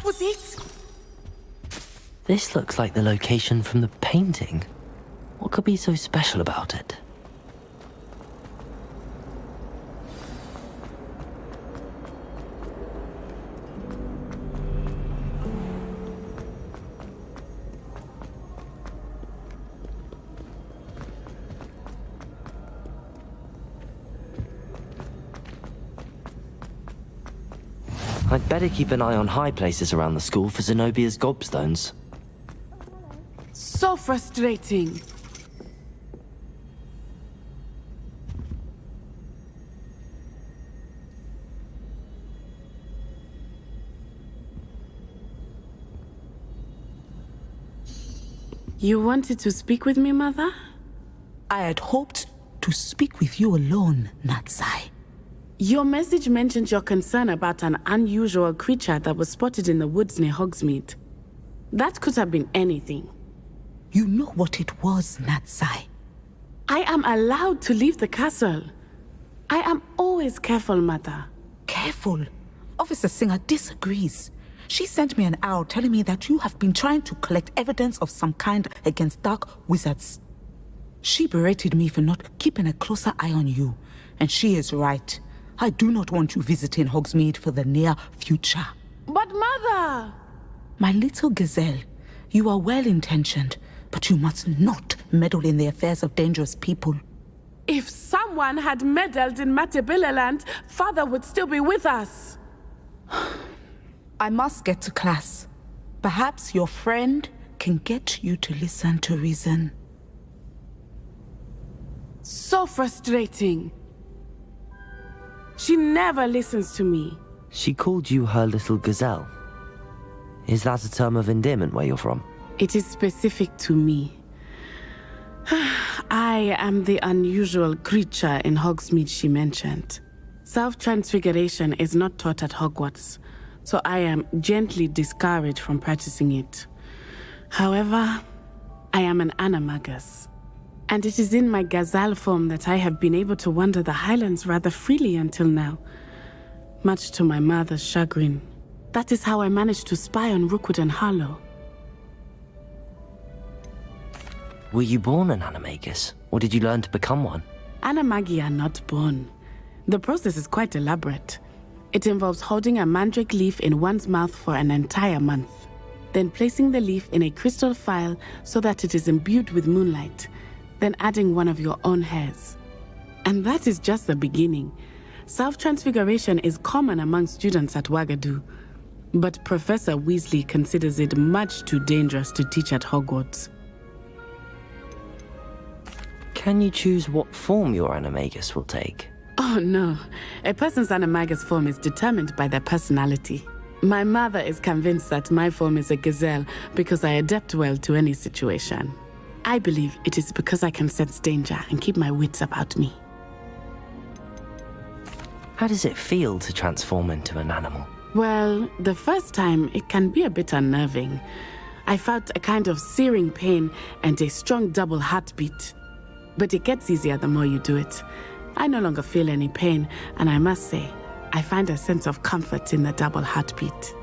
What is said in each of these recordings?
Was it? This looks like the location from the painting. What could be so special about it? I'd better keep an eye on high places around the school for Zenobia's gobstones. So frustrating. You wanted to speak with me, Mother? I had hoped to speak with you alone, Natsai. Your message mentioned your concern about an unusual creature that was spotted in the woods near Hogsmeade. That could have been anything. You know what it was, Natsai. I am allowed to leave the castle. I am always careful, Mother. Careful? Officer Singer disagrees. She sent me an owl telling me that you have been trying to collect evidence of some kind against dark wizards. She berated me for not keeping a closer eye on you, and she is right. I do not want you visiting Hogsmeade for the near future. But Mother! My little gazelle, you are well-intentioned, but you must not meddle in the affairs of dangerous people. If someone had meddled in Matabeleland, Father would still be with us. I must get to class. Perhaps your friend can get you to listen to reason. So frustrating. She never listens to me. She called you her little gazelle. Is that a term of endearment where you're from? It is specific to me. I am the unusual creature in Hogsmeade she mentioned. Self-transfiguration is not taught at Hogwarts, so I am gently discouraged from practicing it. However, I am an animagus, and it is in my gazelle form that I have been able to wander the Highlands rather freely until now, much to my mother's chagrin. That is how I managed to spy on Rookwood and Harlow. Were you born an animagus, or did you learn to become one? Animagi are not born. The process is quite elaborate. It involves holding a mandrake leaf in one's mouth for an entire month, then placing the leaf in a crystal phial so that it is imbued with moonlight, then adding one of your own hairs. And that is just the beginning. Self-transfiguration is common among students at Wagadu, but Professor Weasley considers it much too dangerous to teach at Hogwarts. Can you choose what form your animagus will take? Oh no, a person's animagus form is determined by their personality. My mother is convinced that my form is a gazelle because I adapt well to any situation. I believe it is because I can sense danger and keep my wits about me. How does it feel to transform into an animal? Well, the first time it can be a bit unnerving. I felt a kind of searing pain and a strong double heartbeat. But it gets easier the more you do it. I no longer feel any pain, and I must say, I find a sense of comfort in the double heartbeat.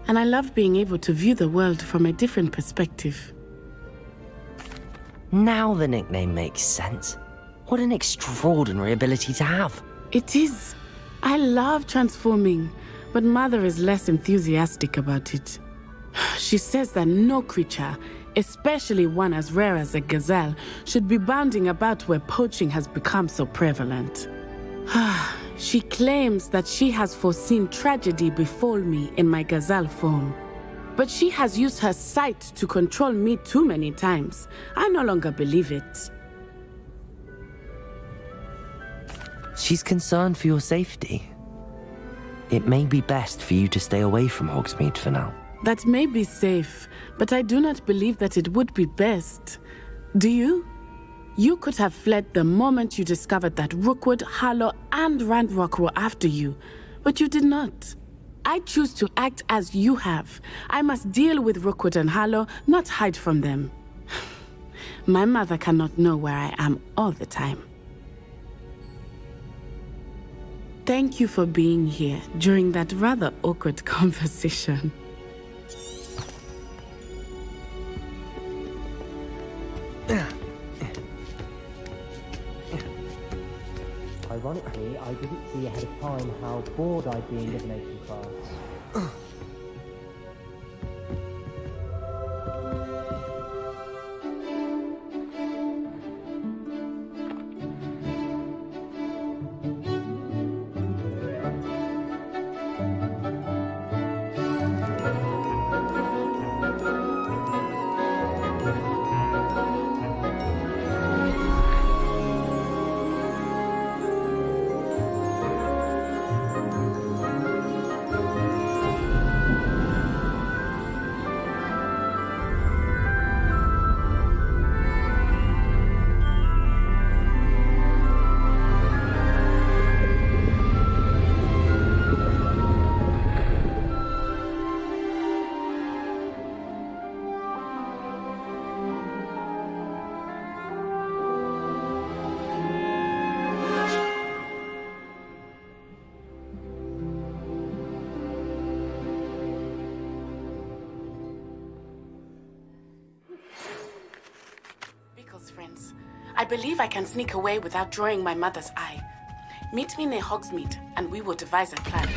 And I love being able to view the world from a different perspective. Now the nickname makes sense. What an extraordinary ability to have. It is. I love transforming, but Mother is less enthusiastic about it. She says that no creature, especially one as rare as a gazelle, should be bounding about where poaching has become so prevalent. She claims that she has foreseen tragedy befall me in my gazelle form. But she has used her sight to control me too many times. I no longer believe it. She's concerned for your safety. It may be best for you to stay away from Hogsmeade for now. That may be safe, but I do not believe that it would be best. Do you? You could have fled the moment you discovered that Rookwood, Harlow, and Randrock were after you, but you did not. I choose to act as you have. I must deal with Rookwood and Harlow, not hide from them. My mother cannot know where I am all the time. Thank you for being here during that rather awkward conversation. Ironically, I didn't see ahead of time how bored I'd be in divination class. Friends, I believe I can sneak away without drawing my mother's eye. Meet me near Hogsmeade, and we will devise a plan.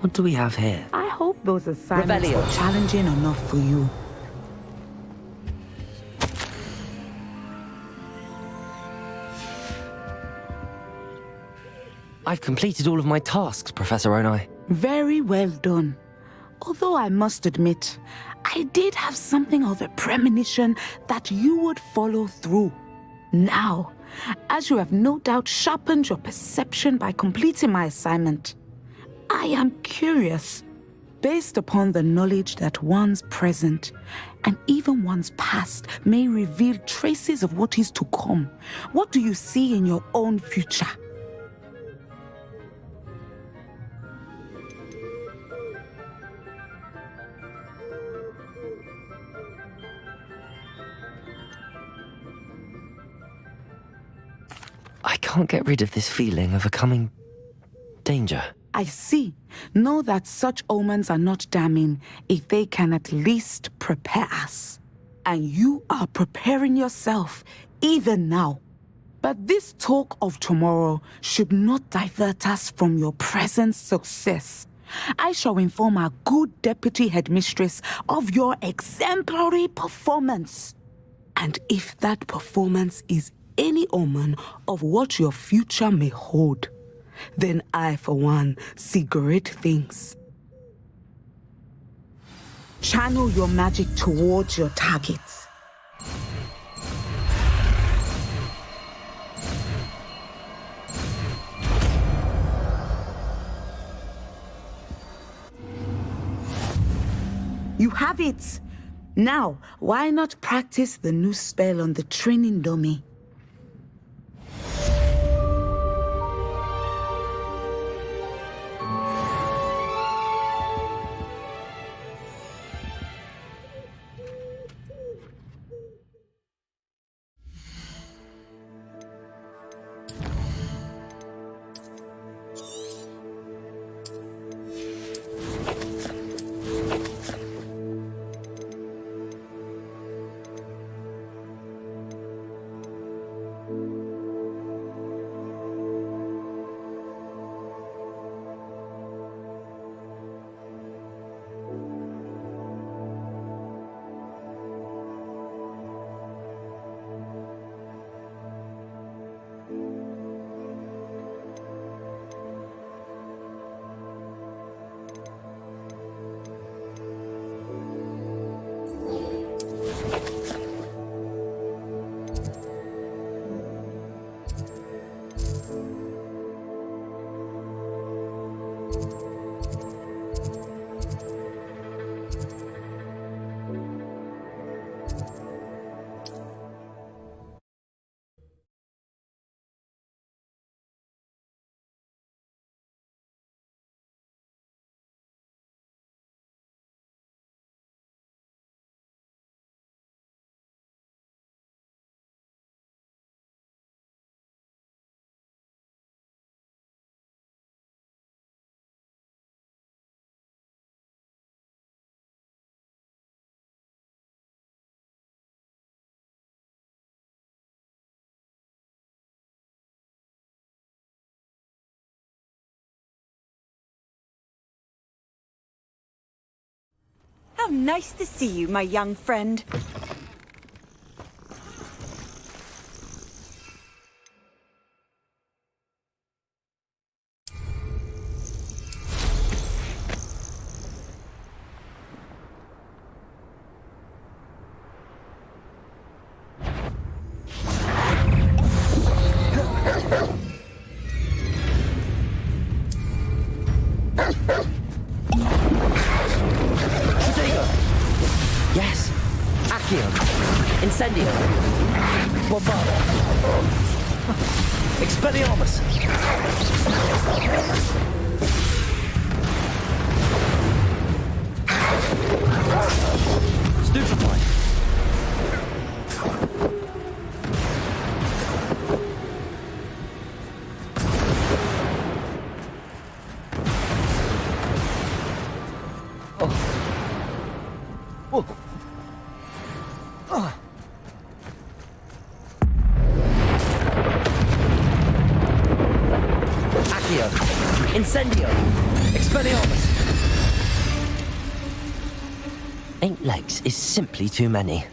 What do we have here? I hope those assignments Revelio. were challenging enough for you. I've completed all of my tasks, Professor Onai. Very well done. Although I must admit, I did have something of a premonition that you would follow through. Now, as you have no doubt sharpened your perception by completing my assignment, I am curious, based upon the knowledge that one's present and even one's past may reveal traces of what is to come. What do you see in your own future? I can't get rid of this feeling of a coming danger. I see. Know that such omens are not damning if they can at least prepare us. And you are preparing yourself, even now. But this talk of tomorrow should not divert us from your present success. I shall inform our good deputy headmistress of your exemplary performance. And if that performance is any omen of what your future may hold, then I, for one, see great things. Channel your magic towards your targets. You have it! Now, why not practice the new spell on the training dummy? How nice to see you, my young friend. Yes. Accio. Incendio. Bombardo. Expelliarmus. Stupefy. Accio. Incendio. Expelliarmus. 8 legs is simply too many.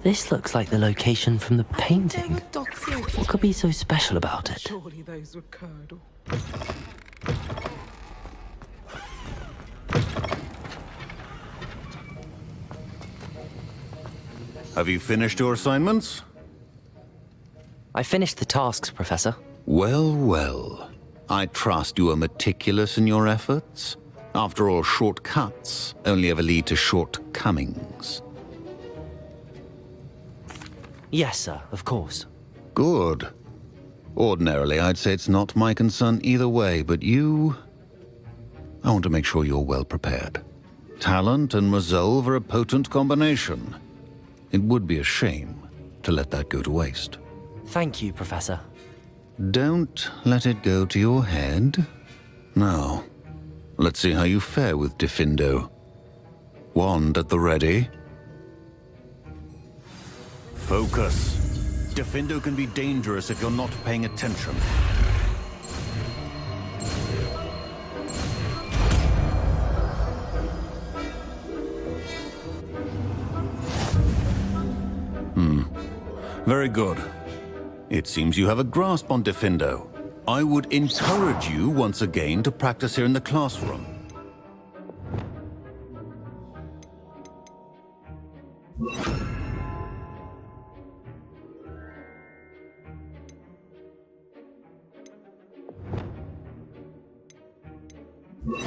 This looks like the location from the painting. What could be so special about it? Surely those were curdle. Have you finished your assignments? I finished the tasks, Professor. Well, well. I trust you are meticulous in your efforts. After all, shortcuts only ever lead to shortcomings. Yes, sir, of course. Good. Ordinarily, I'd say it's not my concern either way, but you... I want to make sure you're well prepared. Talent and resolve are a potent combination. It would be a shame to let that go to waste. Thank you, Professor. Don't let it go to your head. Now, let's see how you fare with Diffindo. Wand at the ready. Focus. Diffindo can be dangerous if you're not paying attention. Very good. It seems you have a grasp on Diffindo. I would encourage you once again to practice here in the classroom. Sake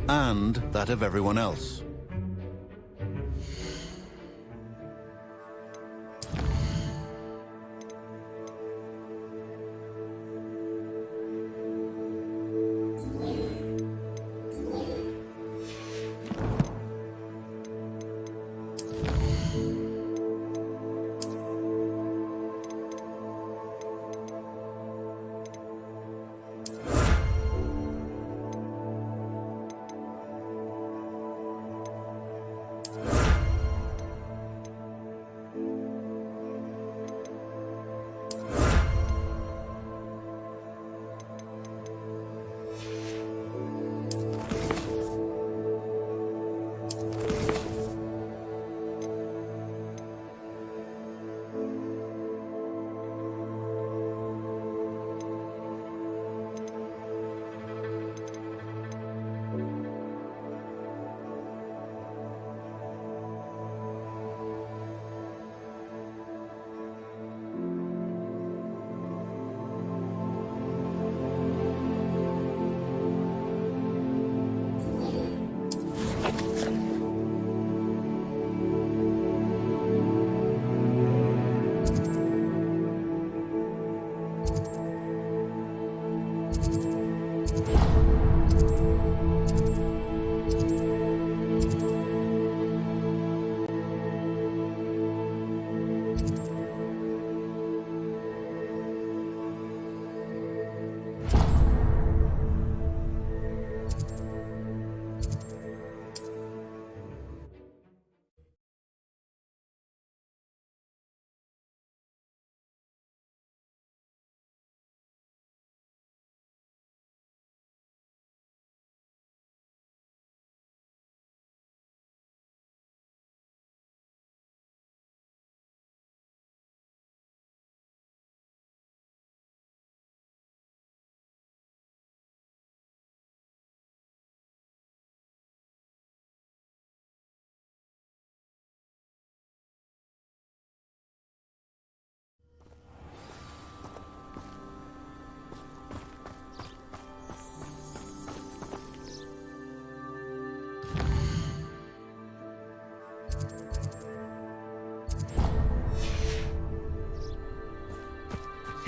and that of everyone else.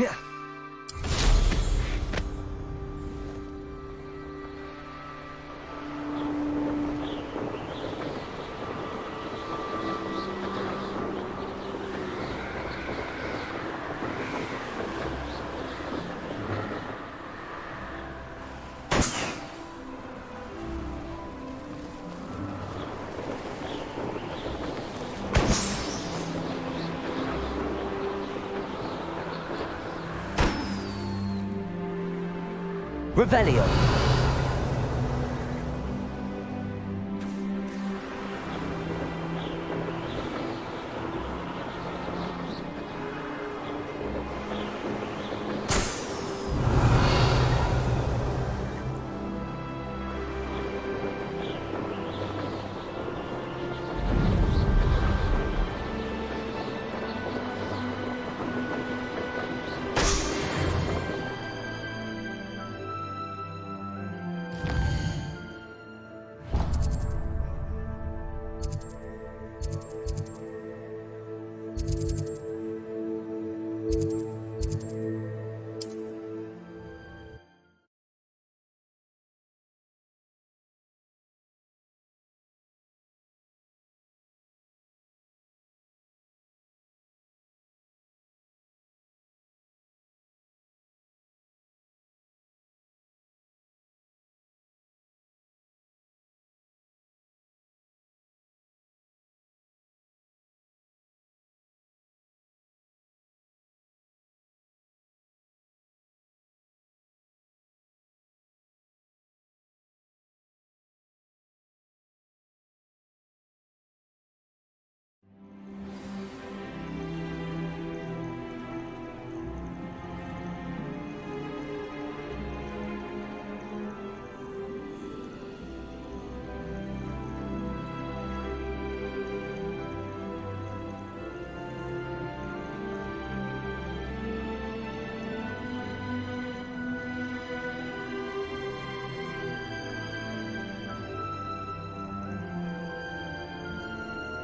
Yeah. Revelio.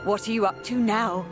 What are you up to now?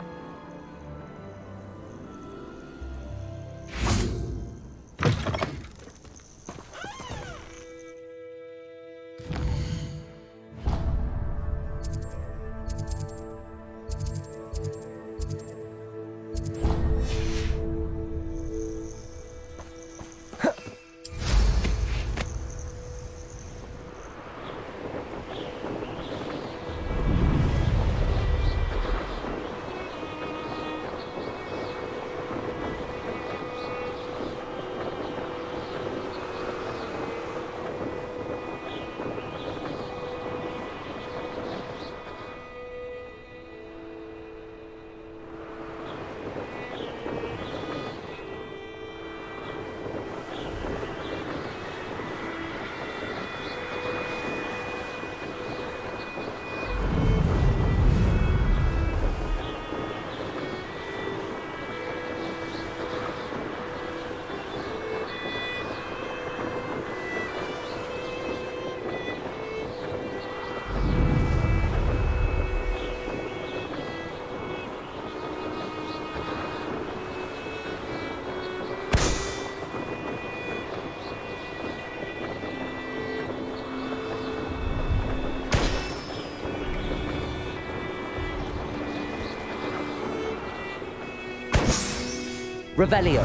Revelio.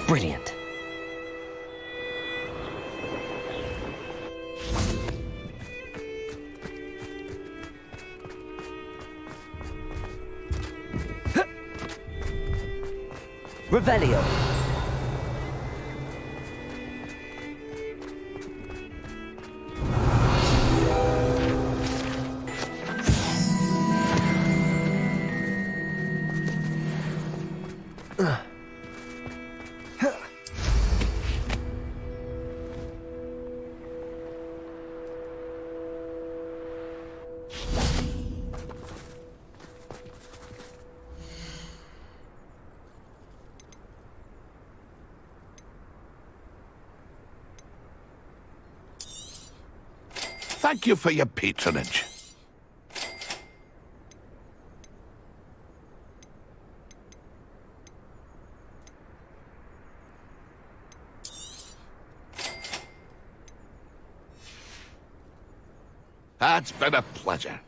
Brilliant. Revelio. Thank you for your patronage. It's been a pleasure.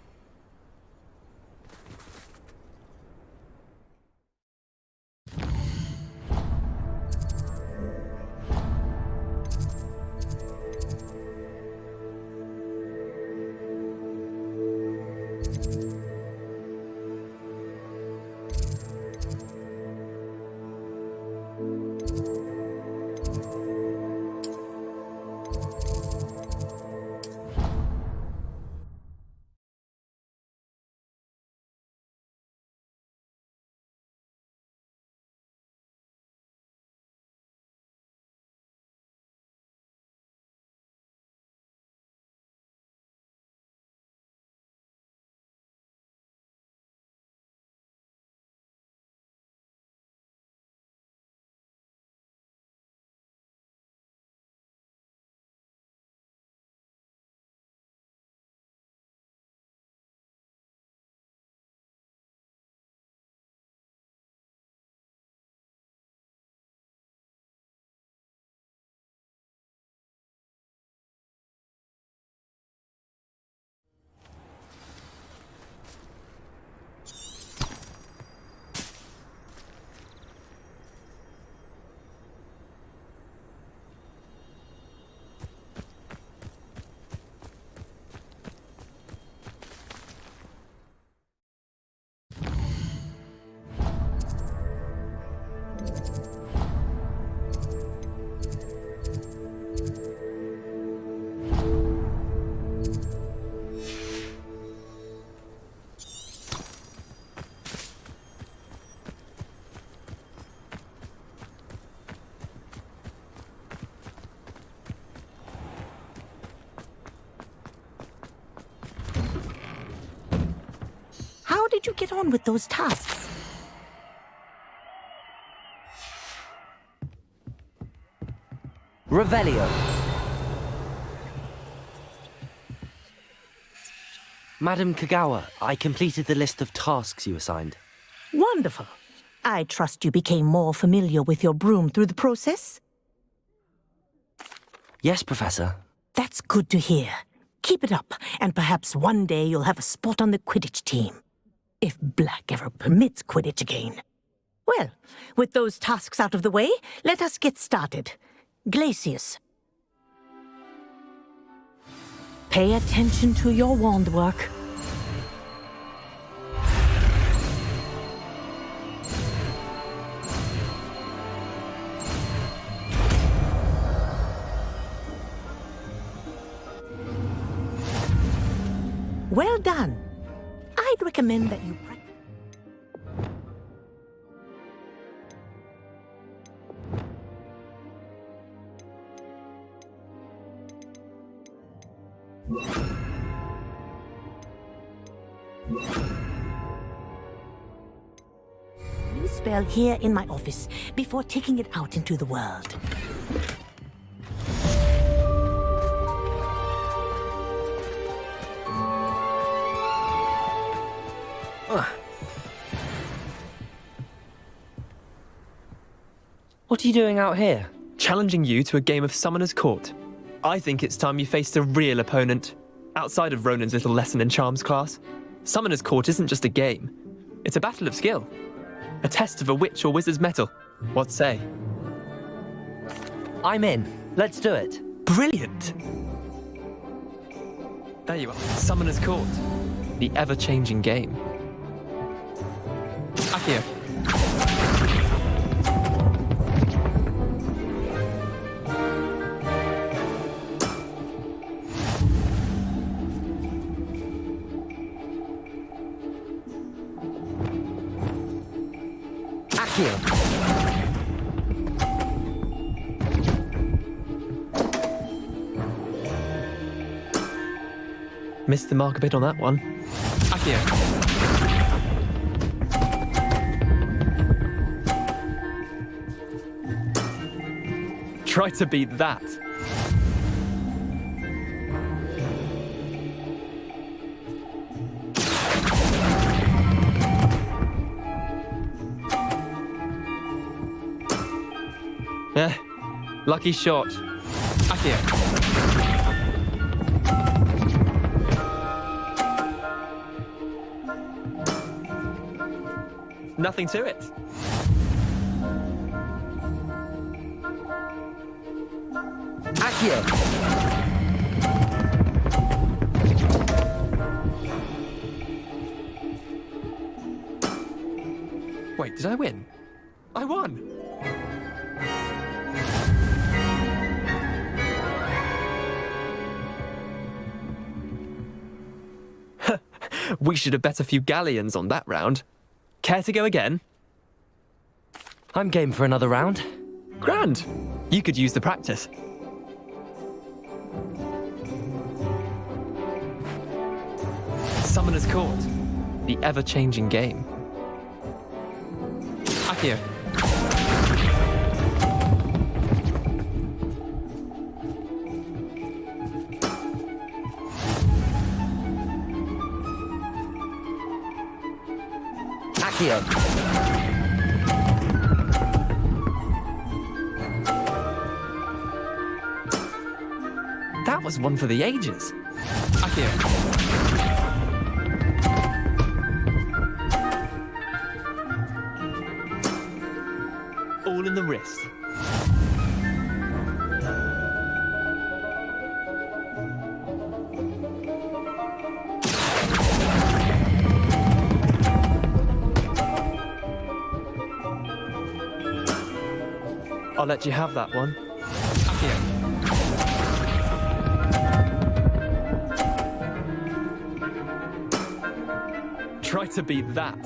you get on with those tasks? Revelio. Madam Kagawa, I completed the list of tasks you assigned. Wonderful. I trust you became more familiar with your broom through the process? Yes, Professor. That's good to hear. Keep it up, and perhaps one day you'll have a spot on the Quidditch team. If Black ever permits Quidditch again. Well, with those tasks out of the way, let us get started. Glacius. Pay attention to your wand work. Well done. I'd recommend that you practice. New spell here in my office before taking it out into the world. What are you doing out here? Challenging you to a game of Summoner's Court. I think it's time you faced a real opponent, outside of Ronan's little lesson in charms class. Summoner's Court isn't just a game. It's a battle of skill. A test of a witch or wizard's mettle. What say? I'm in. Let's do it. Brilliant! There you are, Summoner's Court. The ever-changing game. Akio. Missed the mark a bit on that one. Akio. Try to beat that. Lucky shot. Akio. Nothing to it. Akio. Wait, did I win? I won! We should have bet a few galleons on that round. Care to go again? I'm game for another round. Grand! You could use the practice. Summoner's Court. The ever-changing game. Akio. Akio. That was one for the ages. Akio. All in the wrist. I'll let you have that one. Akio. Try to beat that.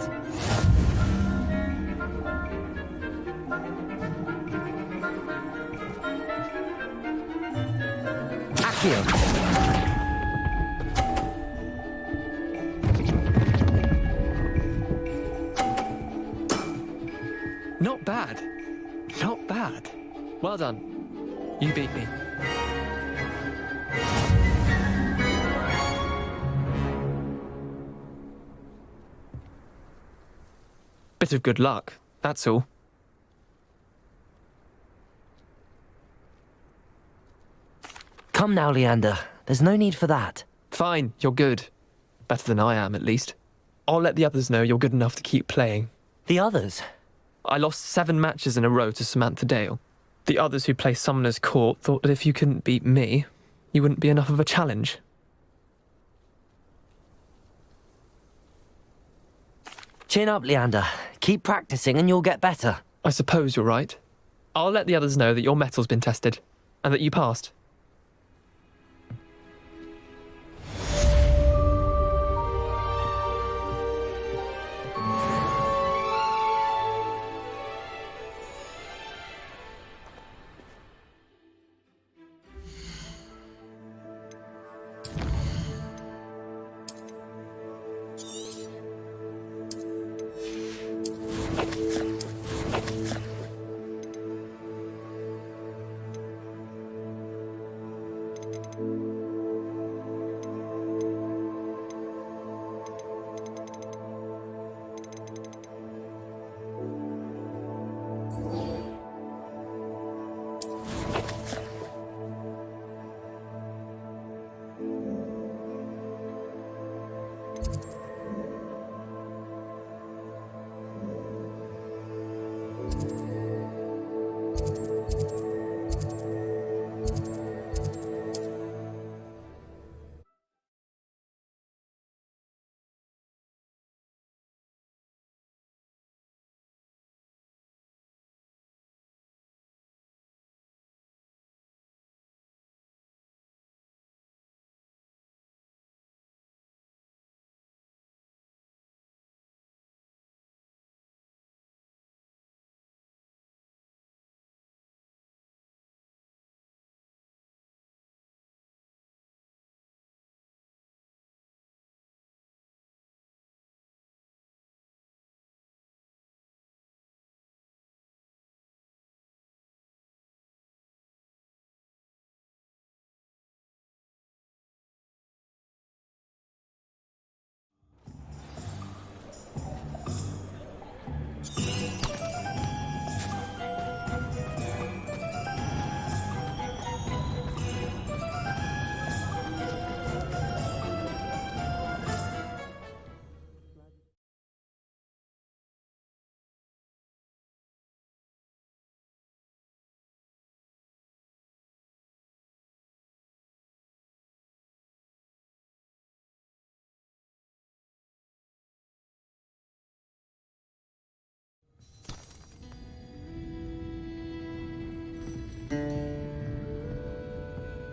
Akio. Well done. You beat me. Bit of good luck, that's all. Come now, Leander. There's no need for that. Fine, you're good. Better than I am, at least. I'll let the others know you're good enough to keep playing. The others? I lost 7 matches in a row to Samantha Dale. The others who play Summoner's Court thought that if you couldn't beat me, you wouldn't be enough of a challenge. Chin up, Leander. Keep practicing and you'll get better. I suppose you're right. I'll let the others know that your metal's been tested, and that you passed.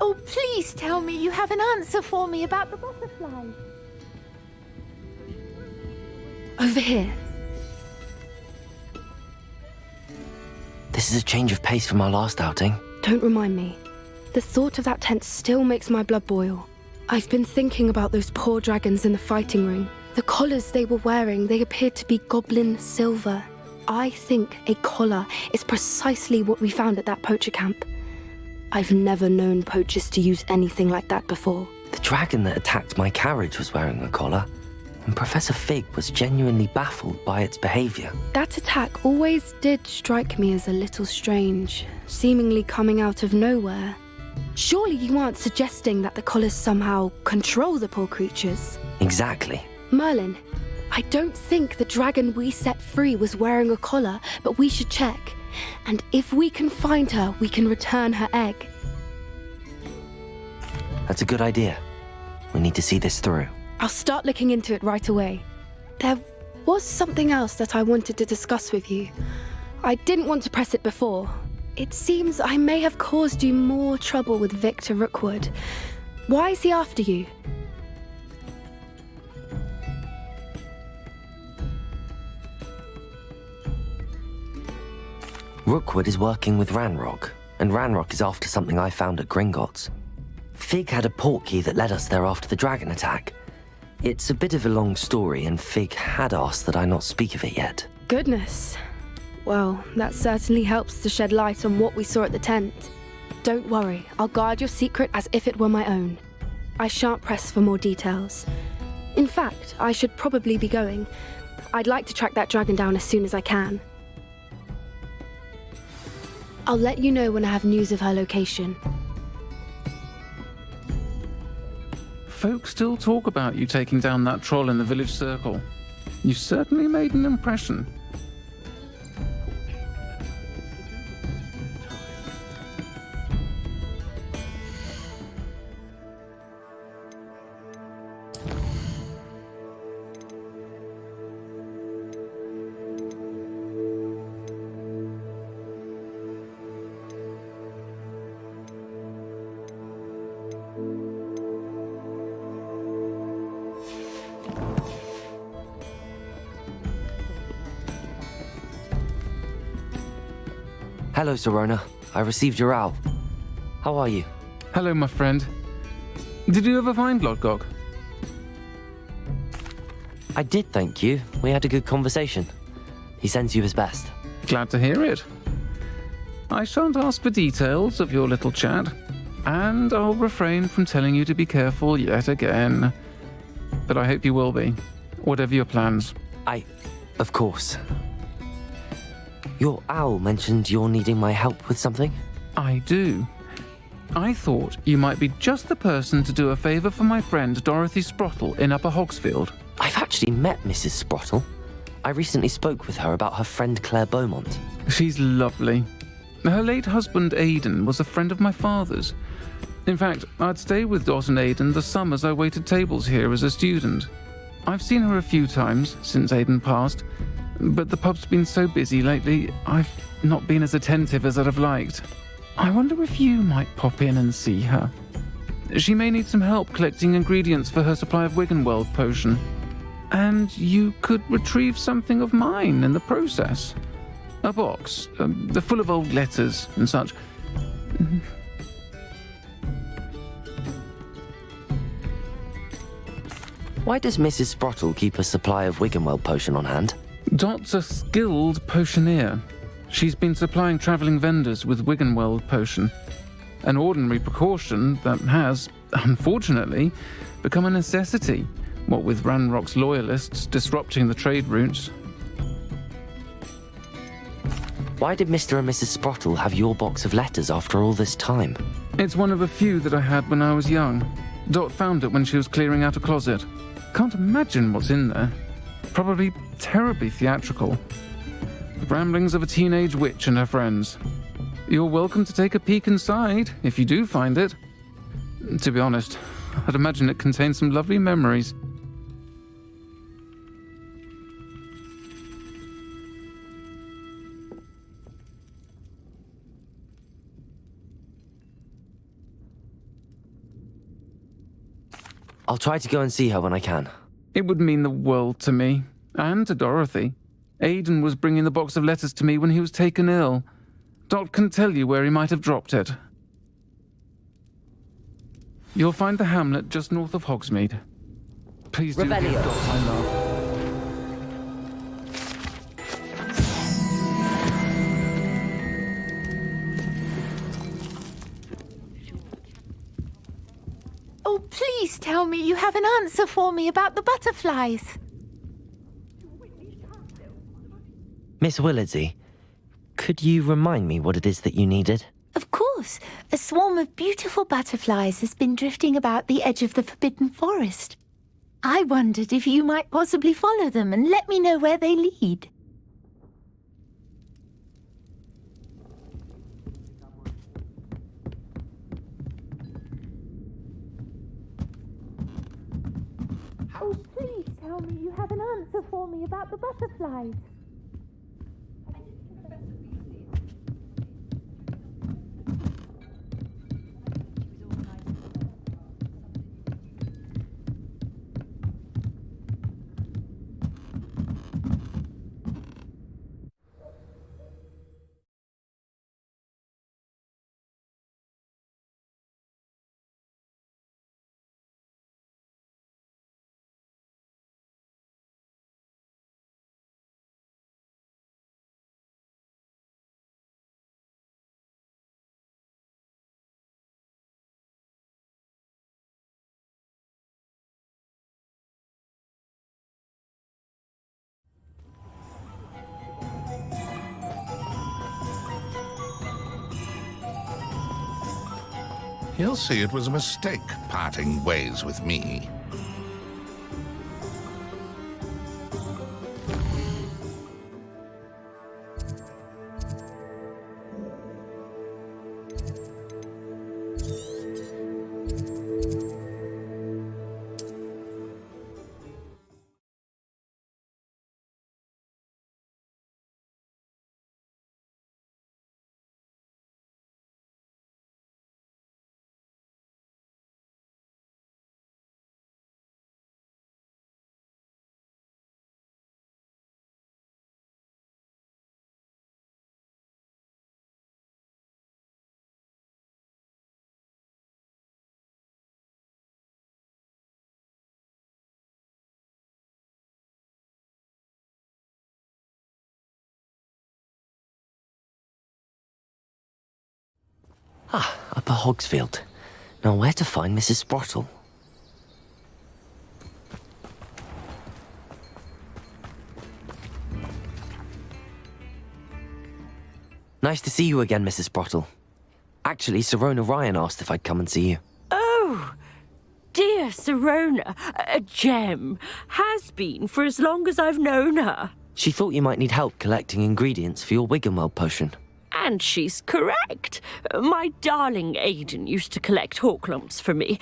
Oh, please tell me you have an answer for me about the butterflies. Over here. This is a change of pace from our last outing. Don't remind me. The thought of that tent still makes my blood boil. I've been thinking about those poor dragons in the fighting ring. The collars they were wearing, they appeared to be goblin silver. I think a collar is precisely what we found at that poacher camp. I've never known poachers to use anything like that before. The dragon that attacked my carriage was wearing a collar, and Professor Fig was genuinely baffled by its behavior. That attack always did strike me as a little strange, seemingly coming out of nowhere. Surely you aren't suggesting that the collars somehow control the poor creatures? Exactly. Merlin, I don't think the dragon we set free was wearing a collar, but we should check. And if we can find her, we can return her egg. That's a good idea. We need to see this through. I'll start looking into it right away. There was something else that I wanted to discuss with you. I didn't want to press it before. It seems I may have caused you more trouble with Victor Rookwood. Why is he after you? Rookwood is working with Ranrock, and Ranrock is after something I found at Gringotts. Fig had a portkey that led us there after the dragon attack. It's a bit of a long story, and Fig had asked that I not speak of it yet. Goodness. Well, that certainly helps to shed light on what we saw at the tent. Don't worry, I'll guard your secret as if it were my own. I shan't press for more details. In fact, I should probably be going. I'd like to track that dragon down as soon as I can. I'll let you know when I have news of her location. Folks still talk about you taking down that troll in the village circle. You certainly made an impression. Hello, Serona. I received your owl. How are you? Hello, my friend. Did you ever find Lodgok? I did, thank you. We had a good conversation. He sends you his best. Glad to hear it. I shan't ask for details of your little chat, and I'll refrain from telling you to be careful yet again. But I hope you will be, whatever your plans. Of course. Your owl mentioned you're needing my help with something? I do. I thought you might be just the person to do a favor for my friend Dorothy Sprottle in Upper Hogsfield. I've actually met Mrs. Sprottle. I recently spoke with her about her friend Claire Beaumont. She's lovely. Her late husband Aidan was a friend of my father's. In fact, I'd stay with Dot and Aidan the summers I waited tables here as a student. I've seen her a few times since Aidan passed, but the pub's been so busy lately, I've not been as attentive as I'd have liked. I wonder if you might pop in and see her. She may need some help collecting ingredients for her supply of Wiggenweld potion. And you could retrieve something of mine in the process. A box, full of old letters and such. Why does Mrs. Sprottle keep a supply of Wiggenweld potion on hand? Dot's a skilled potioneer. She's been supplying travelling vendors with Wiggenweld potion. An ordinary precaution that has, unfortunately, become a necessity, what with Ranrock's loyalists disrupting the trade routes. Why did Mr. and Mrs. Sprottle have your box of letters after all this time? It's one of a few that I had when I was young. Dot found it when she was clearing out a closet. Can't imagine what's in there. Probably terribly theatrical. The ramblings of a teenage witch and her friends. You're welcome to take a peek inside, if you do find it. To be honest, I'd imagine it contains some lovely memories. I'll try to go and see her when I can. It would mean the world to me, and to Dorothy. Aidan was bringing the box of letters to me when he was taken ill. Dot can tell you where he might have dropped it. You'll find the hamlet just north of Hogsmeade. Please do give Dot my love. Oh, please tell me you have an answer for me about the butterflies. Miss Willardsey, could you remind me what it is that you needed? Of course. A swarm of beautiful butterflies has been drifting about the edge of the Forbidden Forest. I wondered if you might possibly follow them and let me know where they lead. Oh, please tell me you have an answer for me about the butterflies. He'll see it was a mistake parting ways with me. Upper Hogsfield. Now where to find Mrs. Sprottle? Nice to see you again, Mrs. Sprottle. Actually, Sirona Ryan asked if I'd come and see you. Oh, dear Sirona, a gem. Has been for as long as I've known her. She thought you might need help collecting ingredients for your Wiggenweld potion. And she's correct. My darling Aidan used to collect hawklumps for me.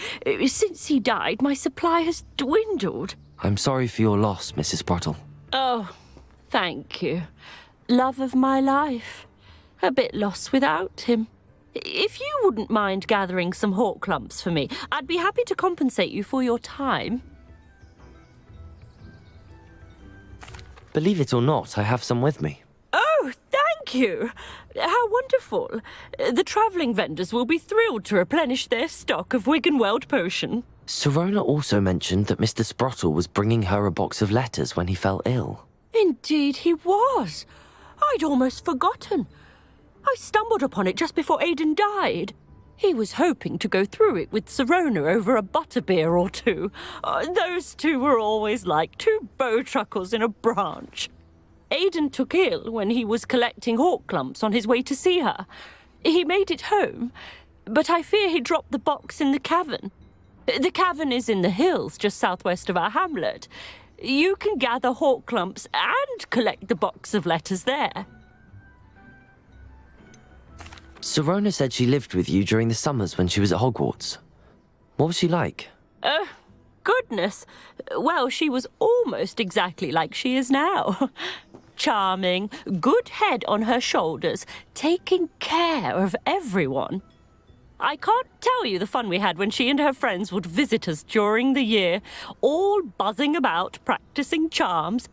Since he died, my supply has dwindled. I'm sorry for your loss, Mrs. Sprottle. Oh, thank you. Love of my life. A bit lost without him. If you wouldn't mind gathering some hawklumps for me, I'd be happy to compensate you for your time. Believe it or not, I have some with me. Oh, thank you. How wonderful. The travelling vendors will be thrilled to replenish their stock of Wiggenweld potion. Sirona also mentioned that Mr. Sprottle was bringing her a box of letters when he fell ill. Indeed he was. I'd almost forgotten. I stumbled upon it just before Aidan died. He was hoping to go through it with Sirona over a butterbeer or two. Those two were always like two bowtruckles in a branch. Aidan took ill when he was collecting hawklumps on his way to see her. He made it home, but I fear he dropped the box in the cavern. The cavern is in the hills just southwest of our hamlet. You can gather hawklumps and collect the box of letters there. Sirona said she lived with you during the summers when she was at Hogwarts. What was she like? Goodness. Well, she was almost exactly like she is now. Charming, good head on her shoulders, taking care of everyone. I can't tell you the fun we had when she and her friends would visit us during the year, all buzzing about, practicing charms.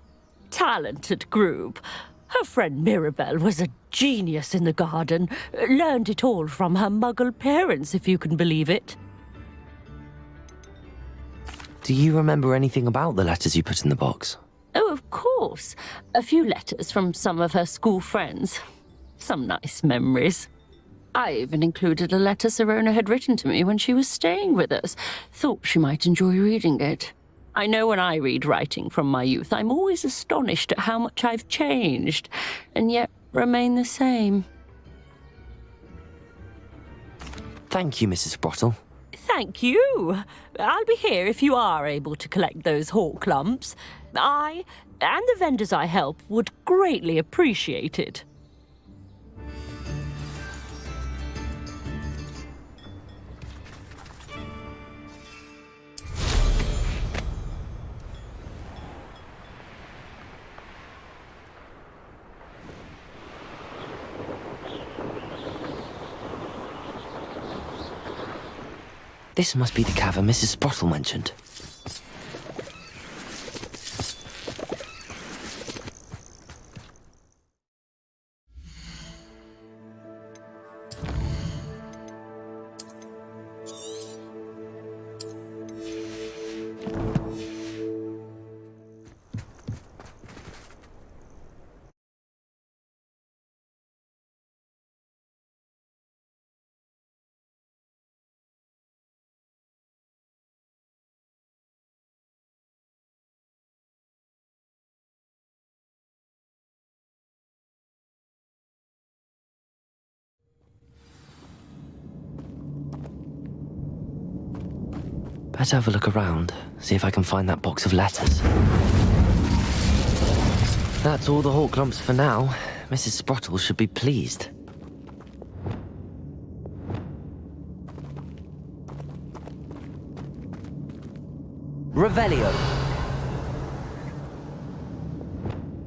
Talented group. Her friend Mirabelle was a genius in the garden. Learned it all from her muggle parents, if you can believe it. Do you remember anything about the letters you put in the box? Oh, of course. A few letters from some of her school friends. Some nice memories. I even included a letter Sirona had written to me when she was staying with us. Thought she might enjoy reading it. I know when I read writing from my youth, I'm always astonished at how much I've changed, and yet remain the same. Thank you, Mrs. Sprottle. Thank you. I'll be here if you are able to collect those hawklumps. I, and the vendors I help, would greatly appreciate it. This must be the cavern Mrs. Sprottle mentioned. Better have a look around, see if I can find that box of letters. That's all the hawk lumps for now. Mrs. Sprottle should be pleased. Revelio.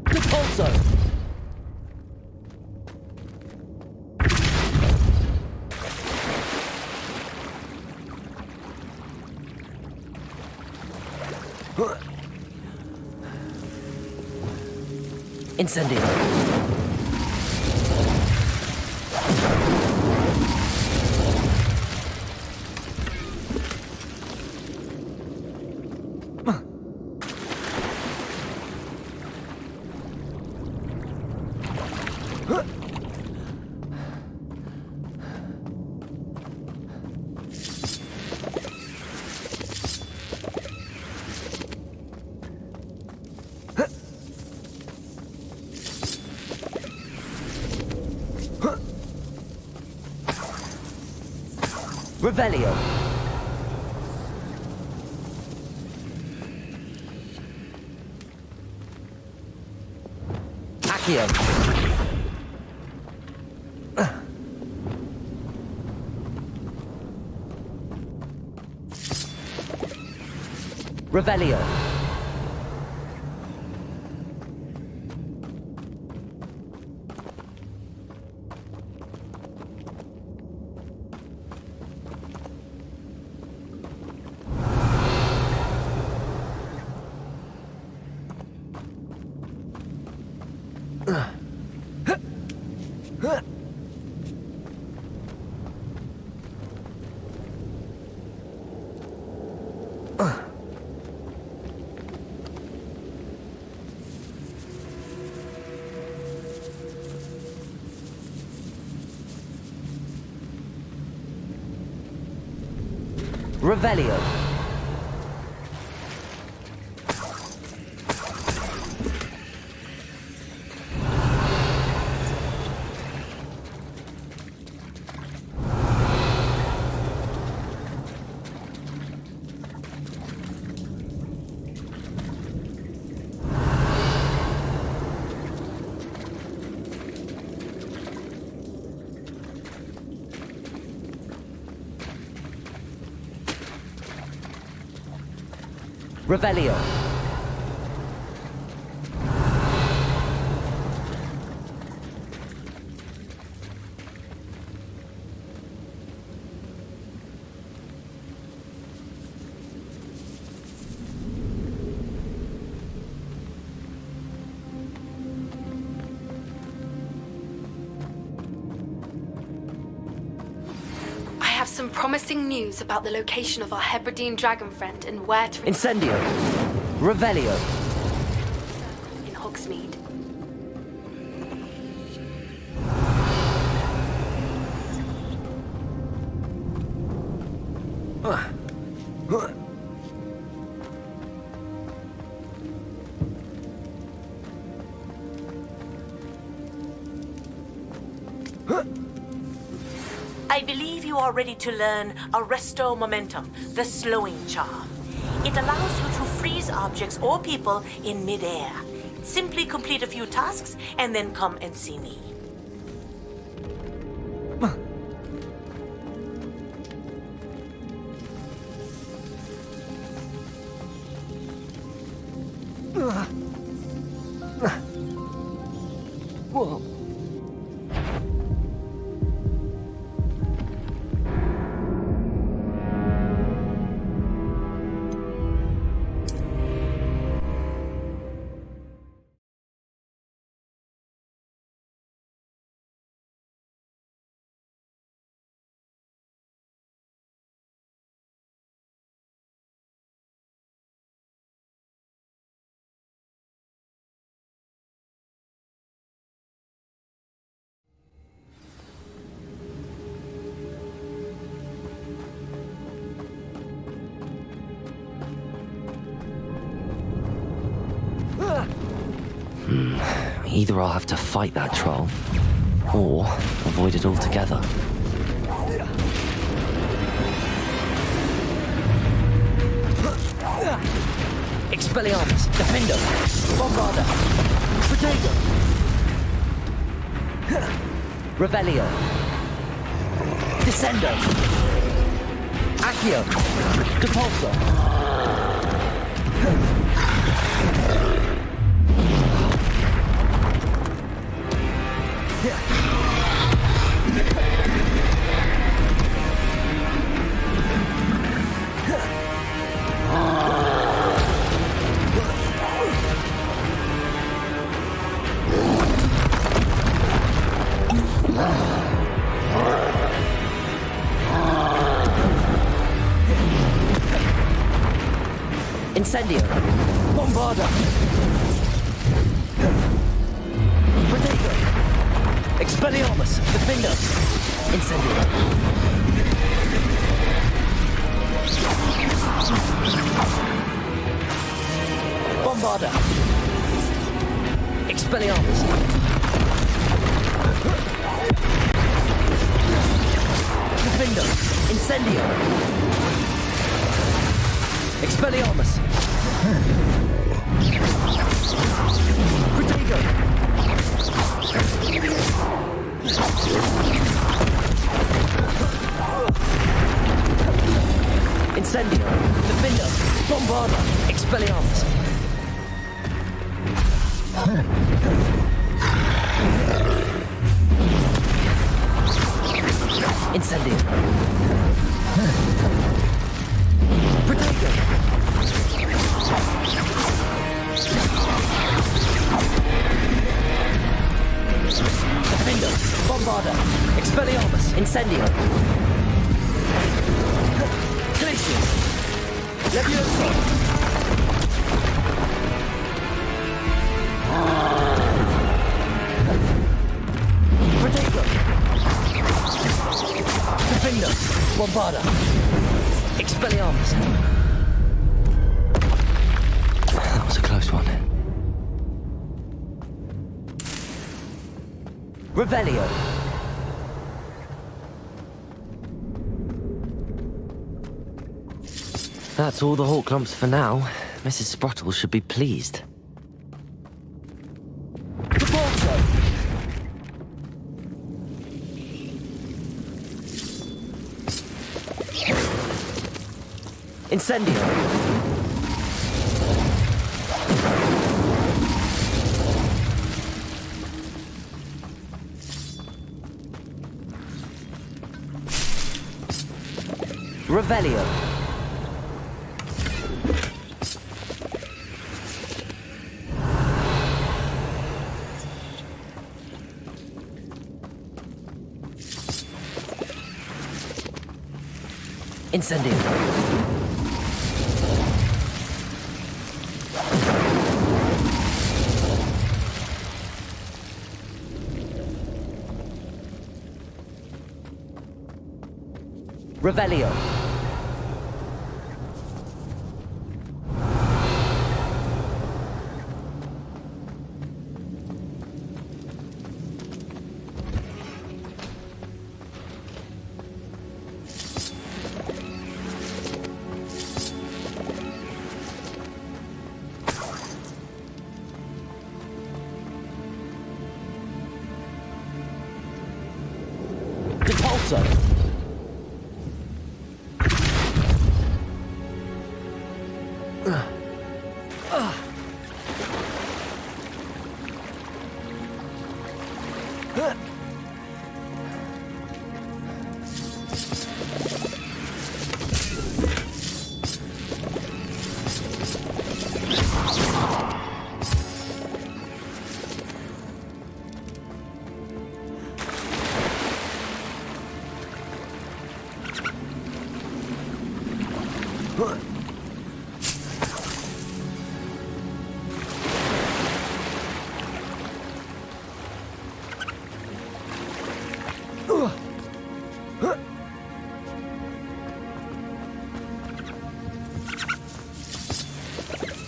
Repulso. Incendio. Revelio. Accio. Revelio. Revelio. Revelio. Some promising news about the location of our Hebridean dragon friend and where to... Incendio. Revelio. In Hogsmeade. I believe you are ready to learn Arresto Momentum, the slowing charm. It allows you to freeze objects or people in midair. Simply complete a few tasks and then come and see me. Whoa. Either I'll have to fight that troll, or avoid it altogether. Expelliarmus! Defendo! Bombarda! Protego! Revelio! Descendo! Accio! Depulso! Incendio! Bombarda! Protego! Expelliarmus! Defendo! Incendio! Bombarda! Expelliarmus! Defendo! Incendio! Expelliarmus! Protego! Incendio! Defendo! Bombarda! Expelliarmus! Incendio! Protego! Defendo! Bombarda! Expelliarmus! Incendio! Glacius! Levioso! Protego! Defendo! Bombarda! Expelliarmus! That was a close one. Revelio! That's all the Hawk Clumps for now. Mrs. Sprottle should be pleased. Depulso! Incendio! Revelio! Incendio! Revelio! Depulso!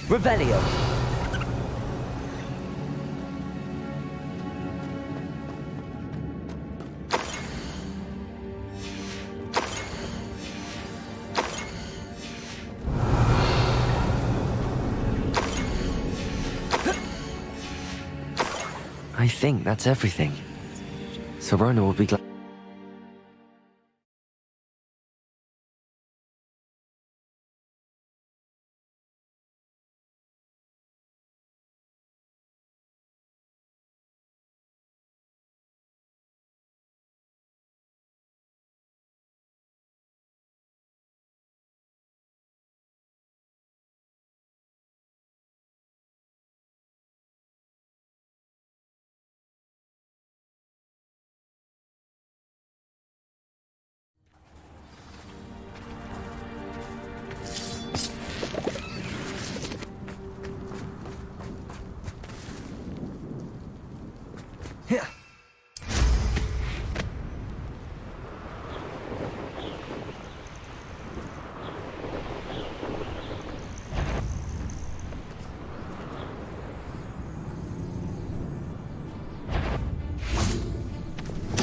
Revelio! think that's everything. Sirona will be glad.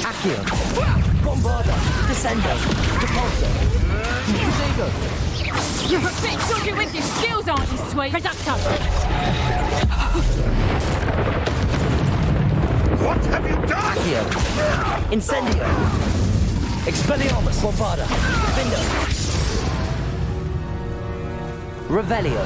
Accio, Bombarda, Descendo, Repulsor, Fuego. You're a bit dodgy with your skills, aren't you, sweet? Reducto! What have you done? Accio, Incendio, Expelliarmus, Bombarda, Vindo, Revelio.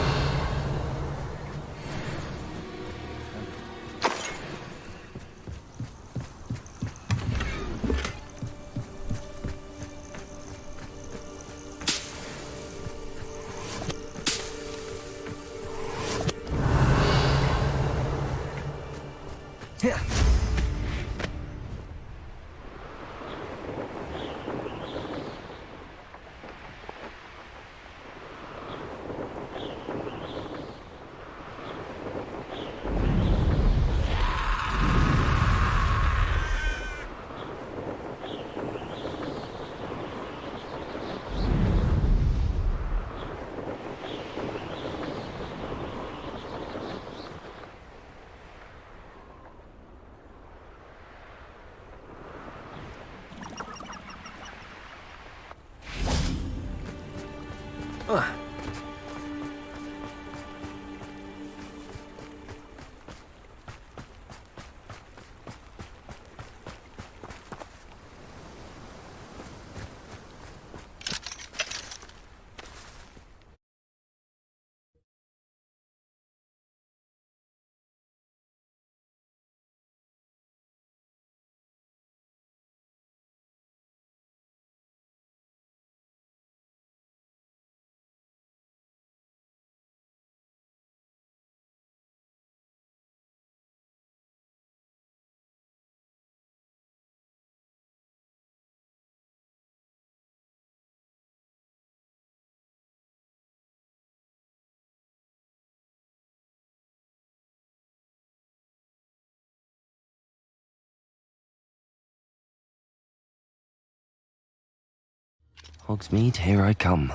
Hogsmeade, here I come.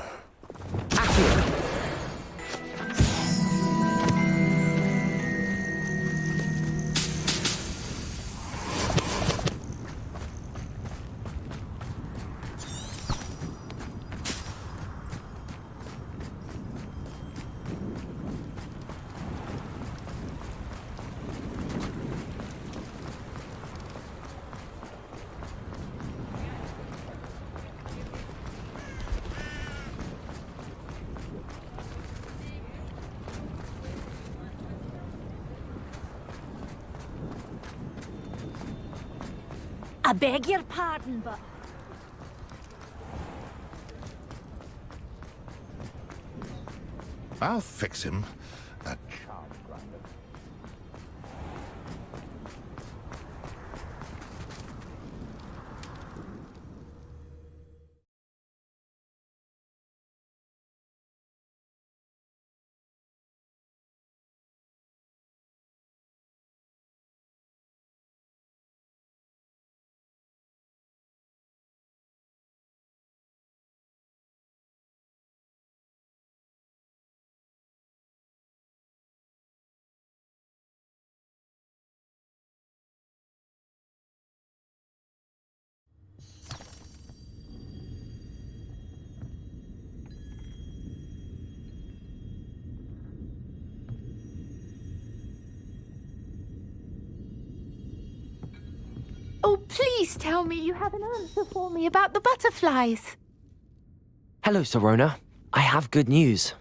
Accio. I beg your pardon, but... I'll fix him. Please tell me you have an answer for me about the butterflies. Hello, Sirona. I have good news.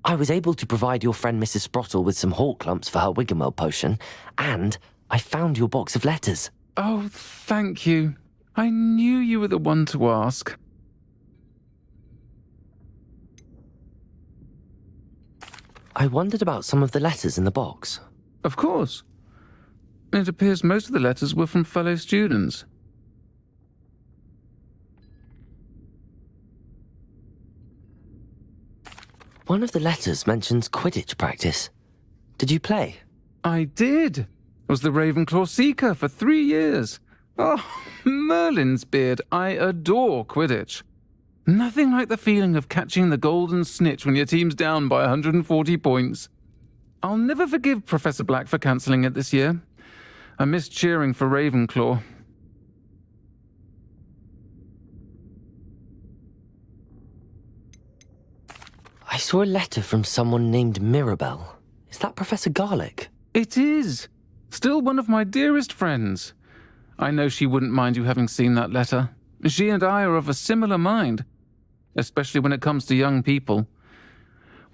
I was able to provide your friend Mrs. Sprottle with some hawk lumps for her Wiggenweld potion, and I found your box of letters. Oh, thank you. I knew you were the one to ask. I wondered about some of the letters in the box. Of course. It appears most of the letters were from fellow students. One of the letters mentions Quidditch practice. Did you play? I did. Was the Ravenclaw Seeker for 3 years. Oh, Merlin's beard. I adore Quidditch. Nothing like the feeling of catching the golden snitch when your team's down by 140 points. I'll never forgive Professor Black for cancelling it this year. I missed cheering for Ravenclaw. I saw a letter from someone named Mirabelle. Is that Professor Garlick? It is. Still one of my dearest friends. I know she wouldn't mind you having seen that letter. She and I are of a similar mind, especially when it comes to young people.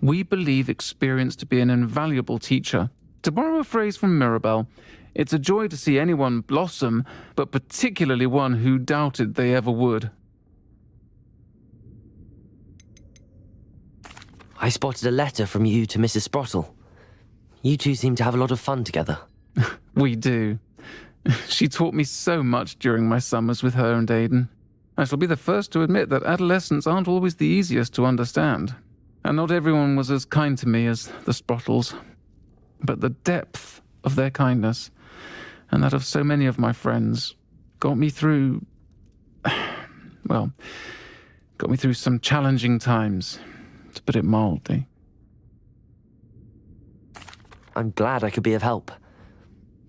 We believe experience to be an invaluable teacher. To borrow a phrase from Mirabelle, it's a joy to see anyone blossom, but particularly one who doubted they ever would. I spotted a letter from you to Mrs. Sprottle. You two seem to have a lot of fun together. We do. She taught me so much during my summers with her and Aiden. I shall be the first to admit that adolescents aren't always the easiest to understand, and not everyone was as kind to me as the Sprottles. But the depth of their kindness, and that of so many of my friends, got me through... well, got me through some challenging times, to put it mildly. I'm glad I could be of help.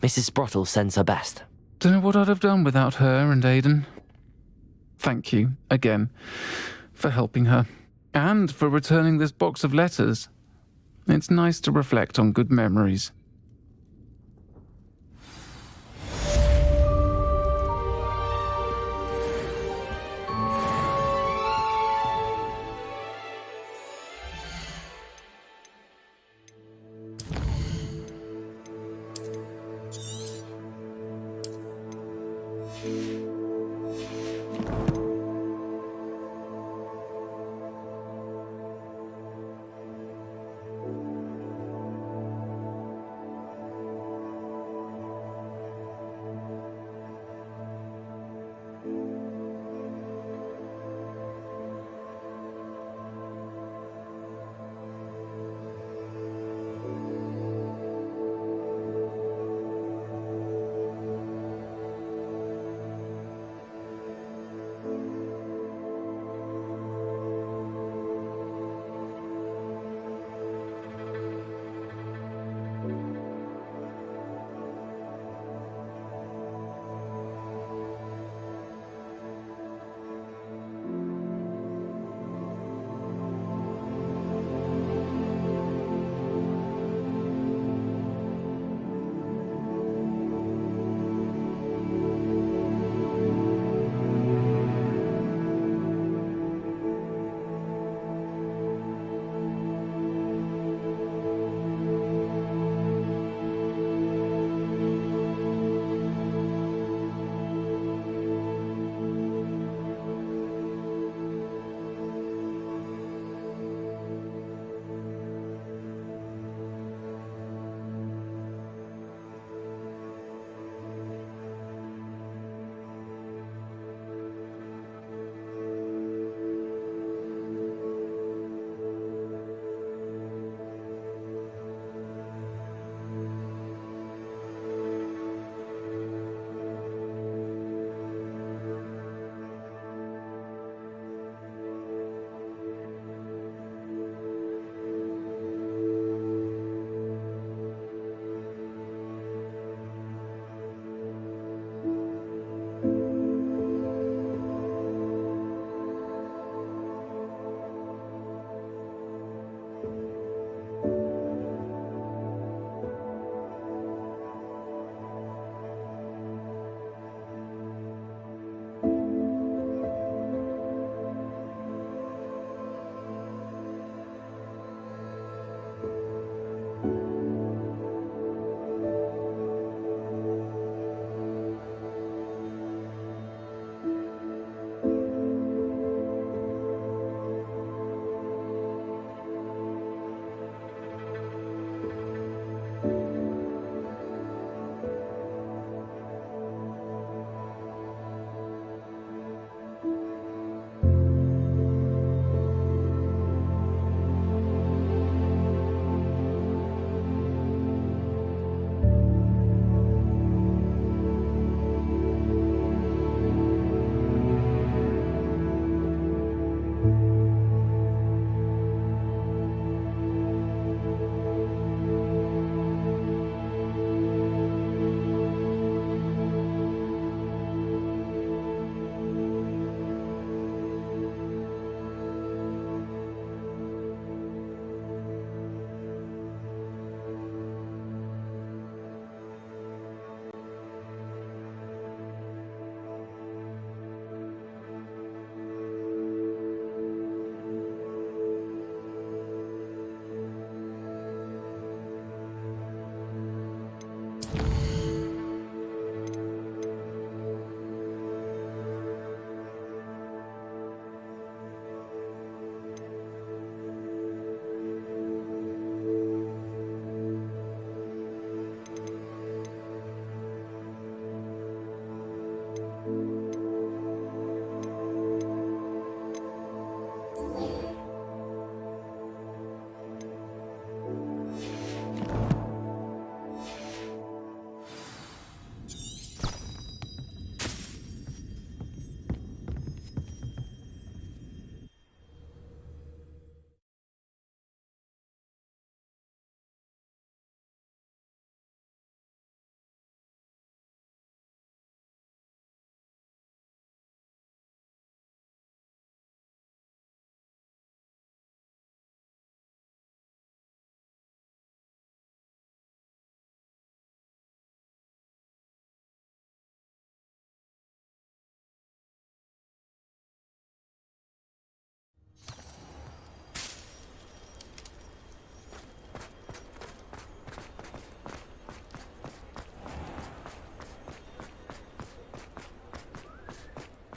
Mrs. Sprottle sends her best. Don't know what I'd have done without her and Aiden. Thank you, again, for helping her, and for returning this box of letters. It's nice to reflect on good memories.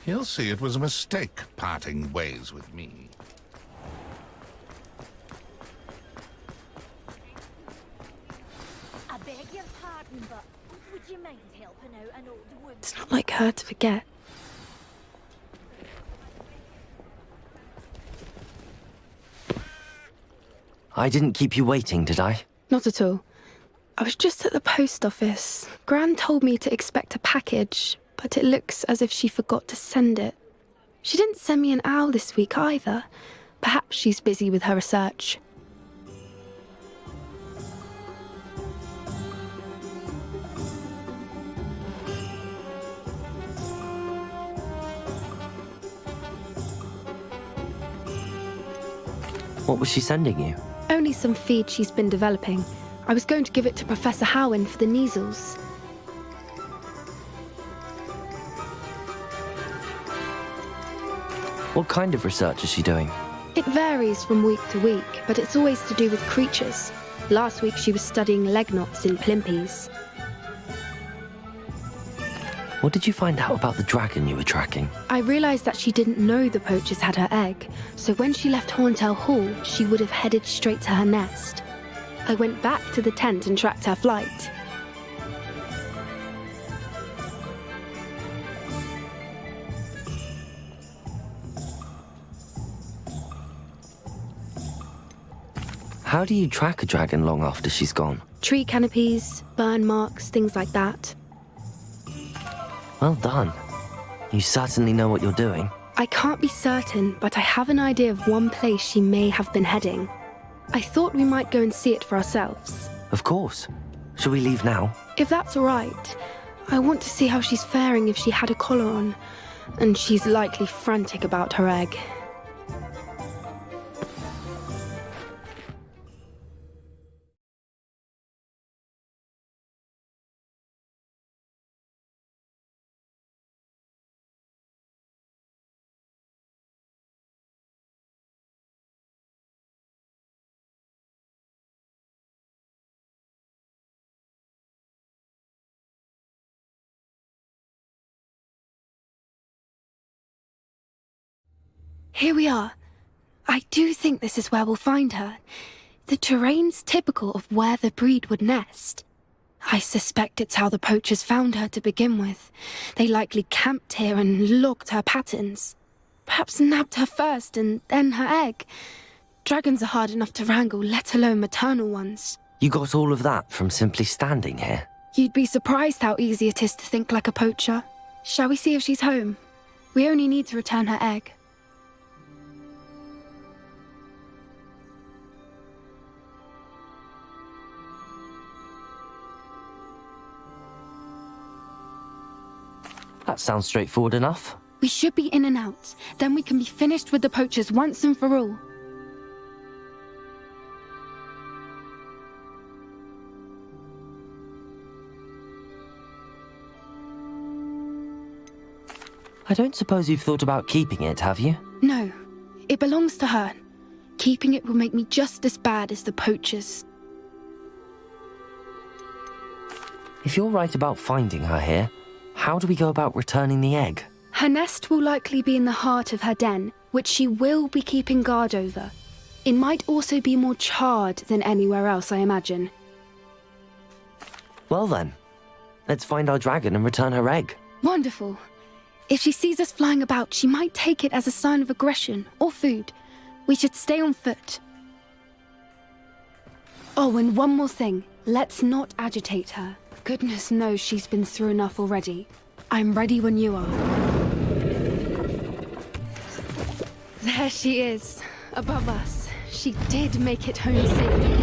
He'll see it was a mistake parting ways with me. I beg your pardon, but would you mind helping out an old wood? It's not like her to forget. I didn't keep you waiting, did I? Not at all. I was just at the post office. Gran told me to expect a package, but it looks as if she forgot to send it. She didn't send me an owl this week either. Perhaps she's busy with her research. What was she sending you? Only some feed she's been developing. I was going to give it to Professor Howen for the measles. What kind of research is she doing? It varies from week to week, but it's always to do with creatures. Last week she was studying leg knots in plimpies. What did you find out about the dragon you were tracking? I realised that she didn't know the poachers had her egg, so when she left Horntail Hall, she would have headed straight to her nest. I went back to the tent and tracked her flight. How do you track a dragon long after she's gone? Tree canopies, burn marks, things like that. Well done. You certainly know what you're doing. I can't be certain, but I have an idea of one place she may have been heading. I thought we might go and see it for ourselves. Of course. Shall we leave now? If that's all right. I want to see how she's faring if she had a collar on. And she's likely frantic about her egg. Here we are. I do think this is where we'll find her. The terrain's typical of where the breed would nest. I suspect it's how the poachers found her to begin with. They likely camped here and logged her patterns. Perhaps nabbed her first and then her egg. Dragons are hard enough to wrangle, let alone maternal ones. You got all of that from simply standing here? You'd be surprised how easy it is to think like a poacher. Shall we see if she's home? We only need to return her egg. That sounds straightforward enough. We should be in and out. Then we can be finished with the poachers once and for all. I don't suppose you've thought about keeping it, have you? No. It belongs to her. Keeping it will make me just as bad as the poachers. If you're right about finding her here, how do we go about returning the egg? Her nest will likely be in the heart of her den, which she will be keeping guard over. It might also be more charred than anywhere else, I imagine. Well then, let's find our dragon and return her egg. Wonderful. If she sees us flying about, she might take it as a sign of aggression or food. We should stay on foot. Oh, and one more thing. Let's not agitate her. Goodness knows she's been through enough already. I'm ready when you are. There she is, above us. She did make it home safely.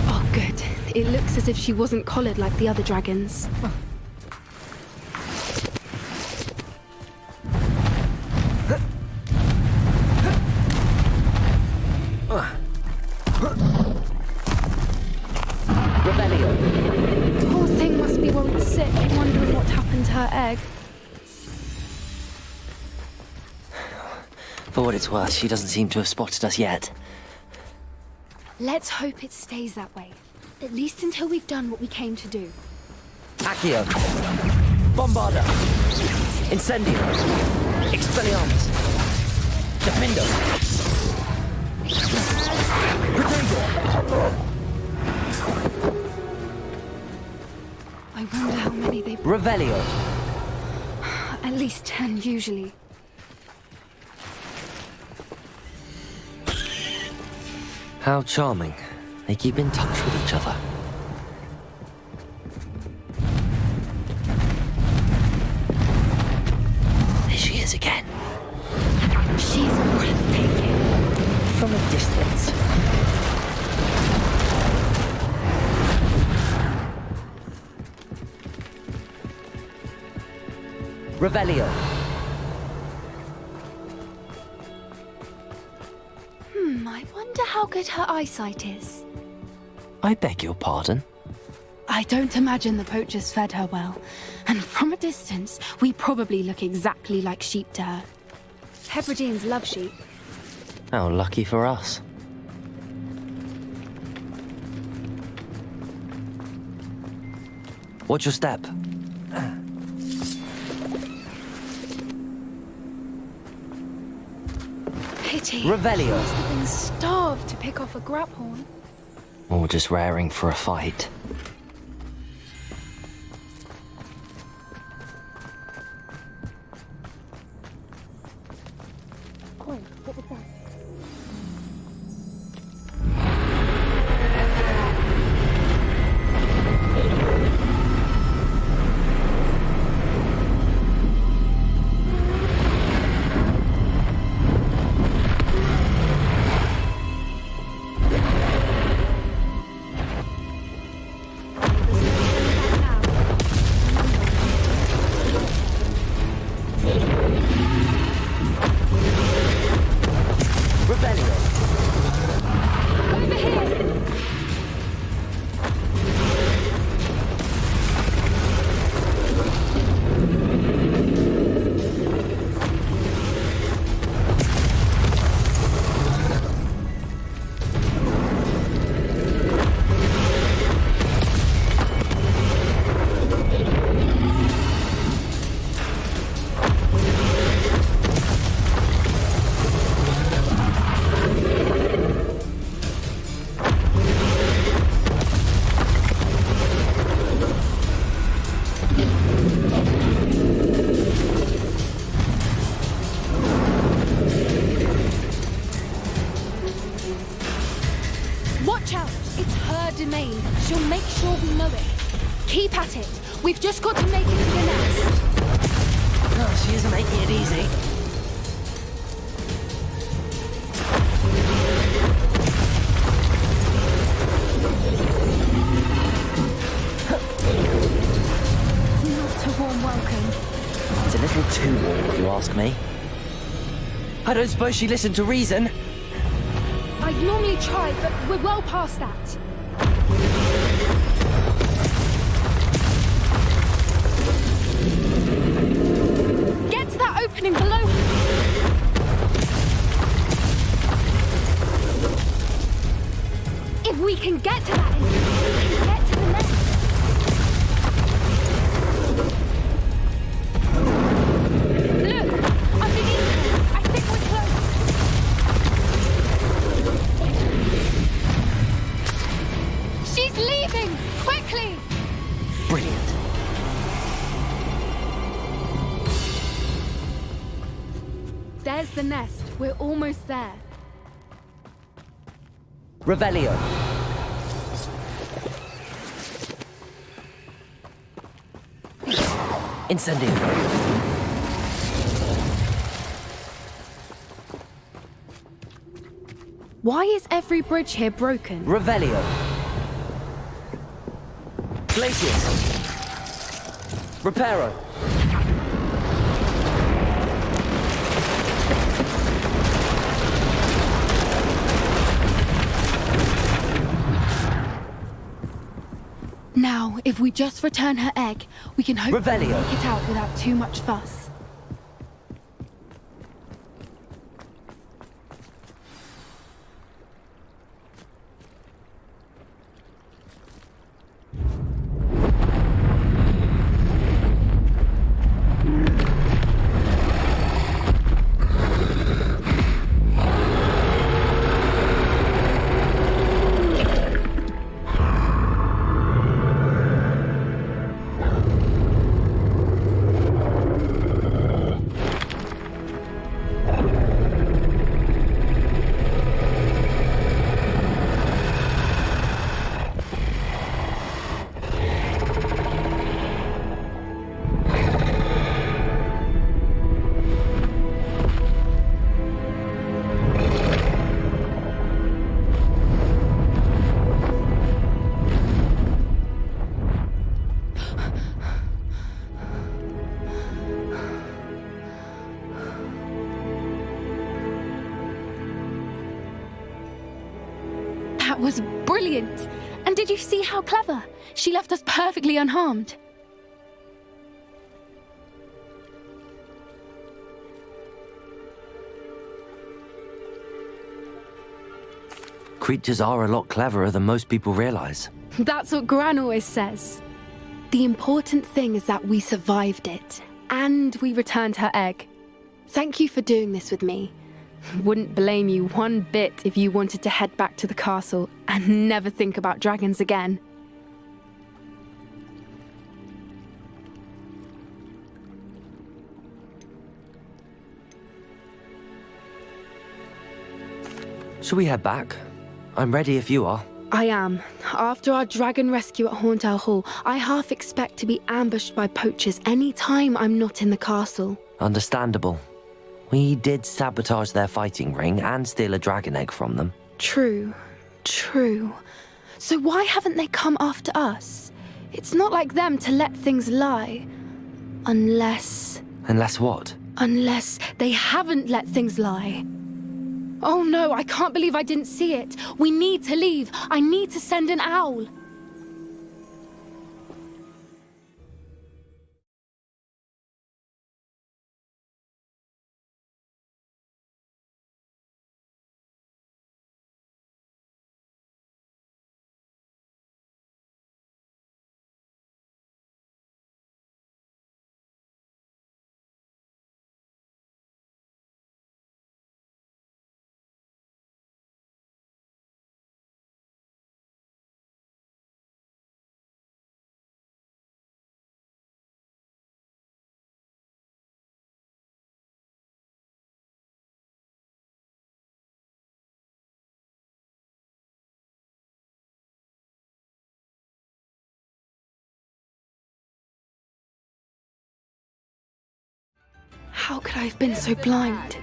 Oh, good. It looks as if she wasn't collared like the other dragons. Poor thing must be worried sick, wondering what happened to her egg. For what it's worth, she doesn't seem to have spotted us yet. Let's hope it stays that way. At least until we've done what we came to do. Accio! Bombarda! Incendio. Expelliarmus. Defendo. Protego. I wonder how many they've... Revelio. At least 10, usually. How charming. They keep in touch with each other. There she is again. She's breathtaking. From a distance. Revelio. I wonder how good her eyesight is. I beg your pardon? I don't imagine the poachers fed her well. And from a distance, we probably look exactly like sheep to her. Hebrideans love sheep. How lucky for us. Watch your step. Pity. Revelio. She must have been starved to pick off a graphorn. Or just raring for a fight. Keep at it. We've just got to make it to the nest. Oh, she isn't making it easy. Not a warm welcome. It's a little too warm, if you ask me. I don't suppose she listened to reason. I'd normally try, but we're well past that. Get to that opening below her. If we can get to that entrance, we can get to the nest. Look! Underneath her! I think we're close. She's leaving! Quickly! Brilliant. There's the nest. We're almost there. Revelio. Incendio. Why is every bridge here broken? Revelio. Glacius. Reparo. Now, if we just return her egg, we can hopefully Revelio. make it out without too much fuss. That was brilliant. And did you see how clever? She left us perfectly unharmed. Creatures are a lot cleverer than most people realize. That's what Gran always says. The important thing is that we survived it, and we returned her egg. Thank you for doing this with me. Wouldn't blame you one bit if you wanted to head back to the castle and never think about dragons again. Shall we head back? I'm ready if you are. I am. After our dragon rescue at Horndale Hall, I half expect to be ambushed by poachers any time I'm not in the castle. Understandable. We did sabotage their fighting ring and steal a dragon egg from them. True. So why haven't they come after us? It's not like them to let things lie. Unless... Unless what? Unless they haven't let things lie. Oh no, I can't believe I didn't see it. We need to leave. I need to send an owl. How could I have been so blind?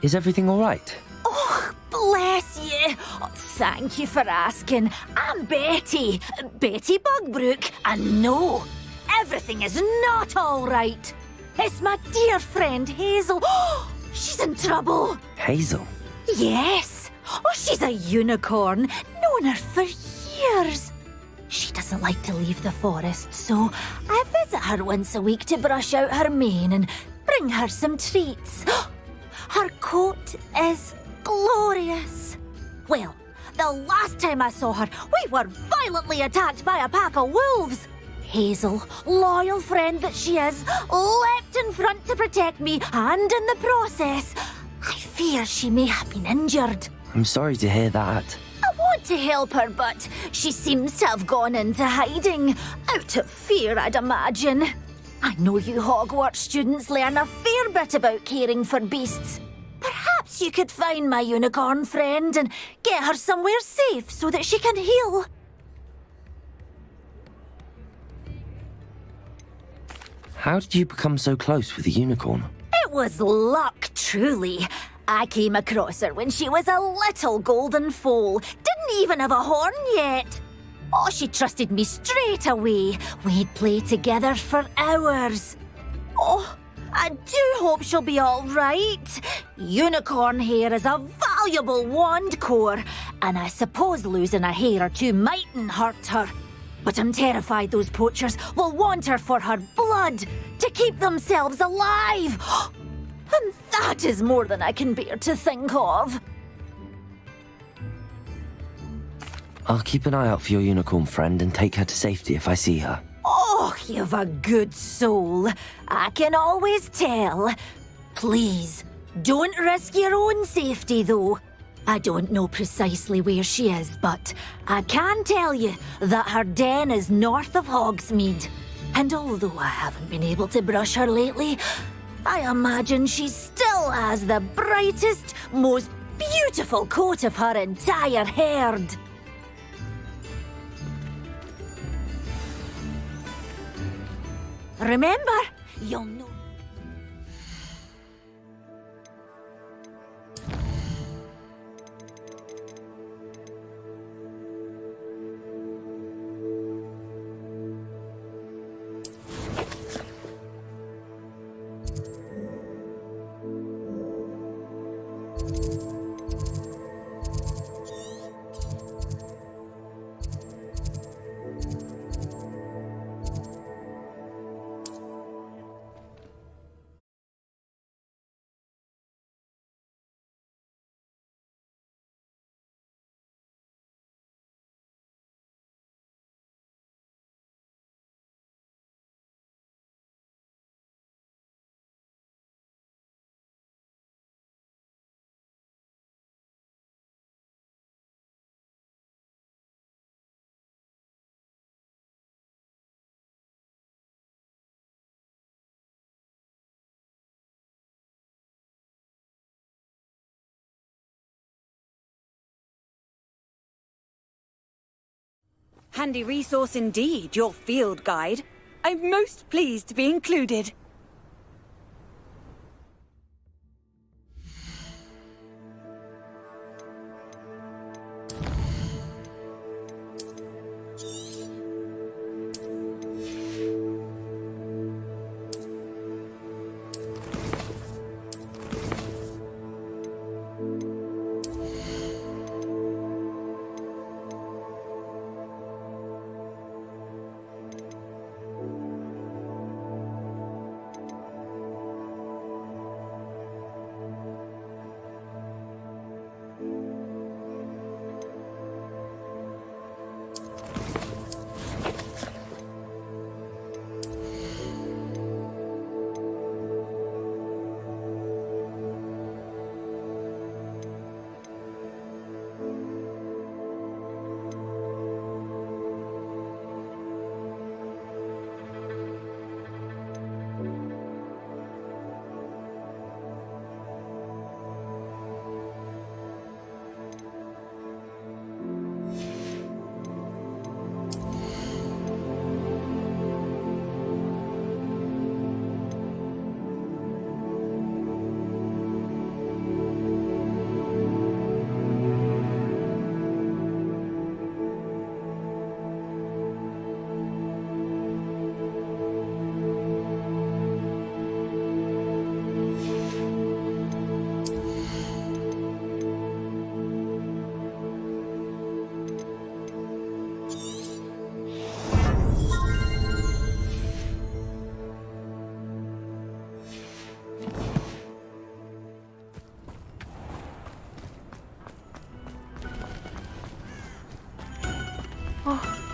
Is everything all right? Oh, bless you. Oh, thank you for asking. I'm Betty. Betty Bugbrook. And no, everything is not all right. It's my dear friend Hazel. Oh, she's in trouble. Hazel? Yes. Oh, she's a unicorn. Known her for years. She doesn't like to leave the forest, so I visit her once a week to brush out her mane and bring her some treats. Her coat is glorious. Well, the last time I saw her, we were violently attacked by a pack of wolves. Hazel, loyal friend that she is, leapt in front to protect me, and in the process, I fear she may have been injured. I'm sorry to hear that. I want to help her, but she seems to have gone into hiding. Out of fear, I'd imagine. I know you Hogwarts students learn a fair bit about caring for beasts. Perhaps you could find my unicorn friend and get her somewhere safe so that she can heal. How did you become so close with the unicorn? It was luck, truly. I came across her when she was a little golden foal. Didn't even have a horn yet. Oh, she trusted me straight away. We'd play together for hours. Oh, I do hope she'll be all right. Unicorn hair is a valuable wand core, and I suppose losing a hair or two mightn't hurt her. But I'm terrified those poachers will want her for her blood, to keep themselves alive. And that is more than I can bear to think of. I'll keep an eye out for your unicorn friend and take her to safety if I see her. Oh, you've a good soul. I can always tell. Please, don't risk your own safety, though. I don't know precisely where she is, but I can tell you that her den is north of Hogsmeade. And although I haven't been able to brush her lately, I imagine she still has the brightest, most beautiful coat of her entire herd. Remember, you'll know. Handy resource indeed, your field guide. I'm most pleased to be included.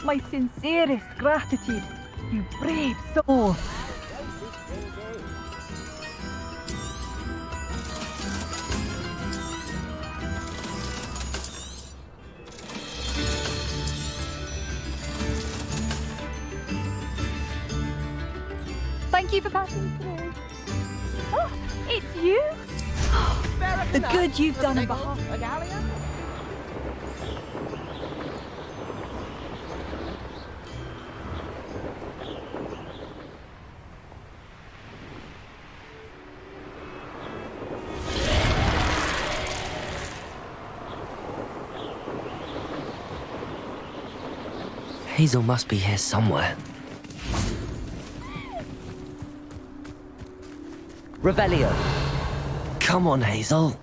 My sincerest gratitude, you brave soul. Thank you for passing through. Oh, it's you? The good you've done on behalf of Agalia? Hazel must be here somewhere. Revelio. Come on, Hazel.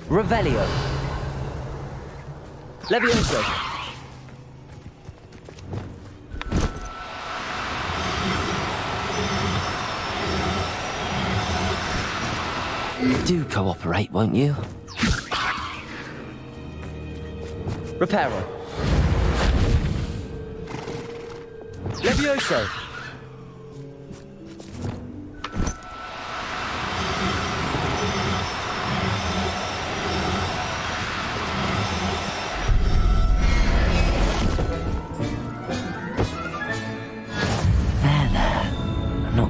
Revelio. Levioso. Do cooperate, won't you? Reparo. Levioso.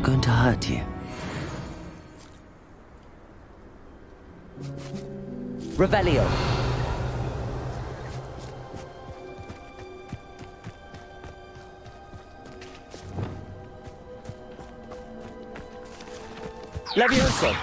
Going to hurt you. Revelio. Levioso.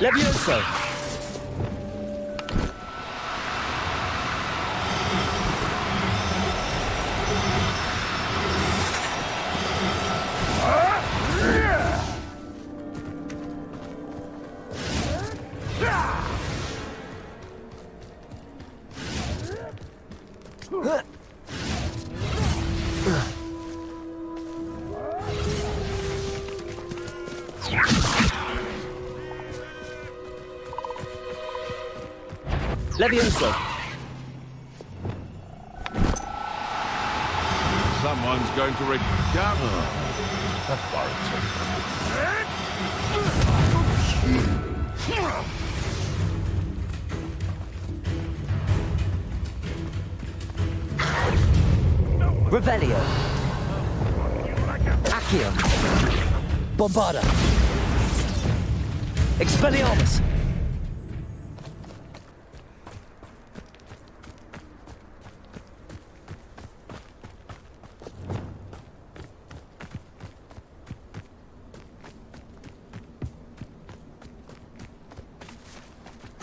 Levioso. Levioso. Someone's going to recover. Authority. Revelio. Accio. Bombarda. Expelliarmus.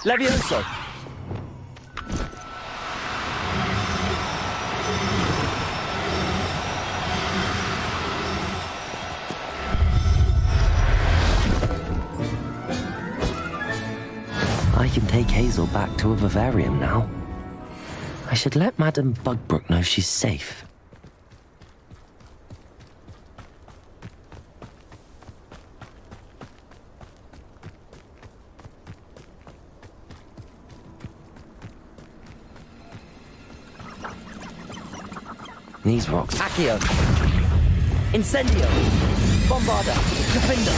Levioso. I can take Hazel back to a vivarium now. I should let Madame Bugbrook know she's safe. These rocks. Accio. Incendio. Bombarda. Defender.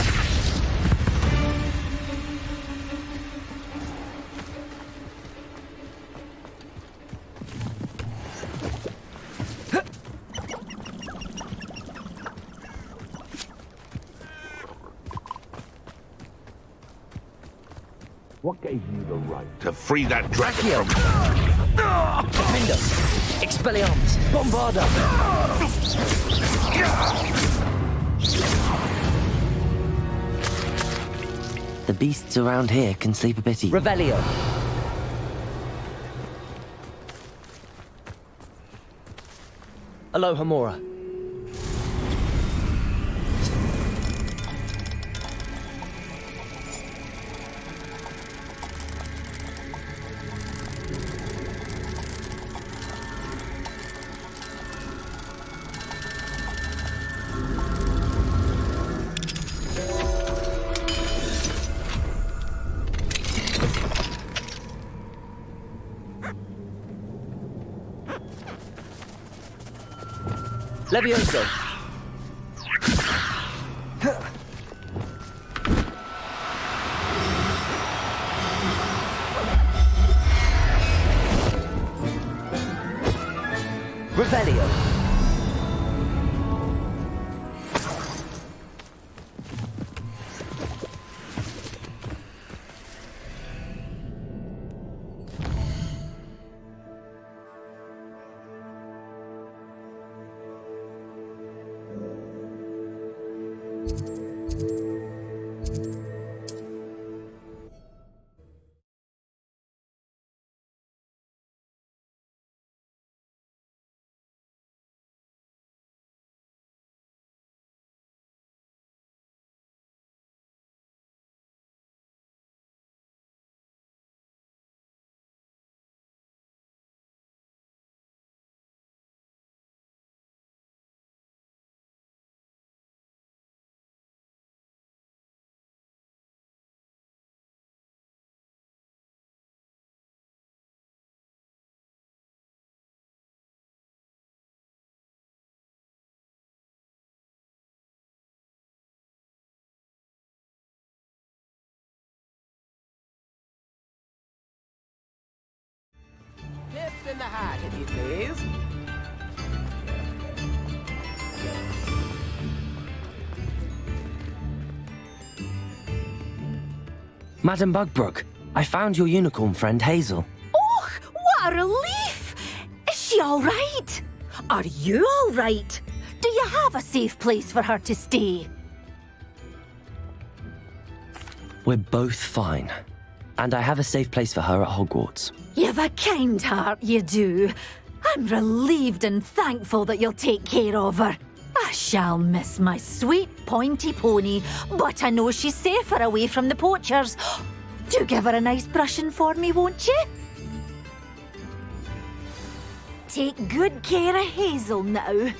What gave you the right to free that dragon from... Defender. Expelliarmus. Bombarda. The beasts around here can sleep a bit easy. Revelio. Aloha Mora. Levioso! Revelio! Tips in the hat, if you please. Madam Bugbrook, I found your unicorn friend Hazel. Oh, what a relief! Is she all right? Are you all right? Do you have a safe place for her to stay? We're both fine. And I have a safe place for her at Hogwarts. You've a kind heart, you do. I'm relieved and thankful that you'll take care of her. I shall miss my sweet pointy pony, but I know she's safer away from the poachers. Do give her a nice brushing for me, won't you? Take good care of Hazel now.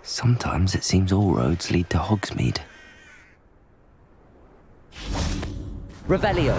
Sometimes it seems all roads lead to Hogsmeade. Revelio!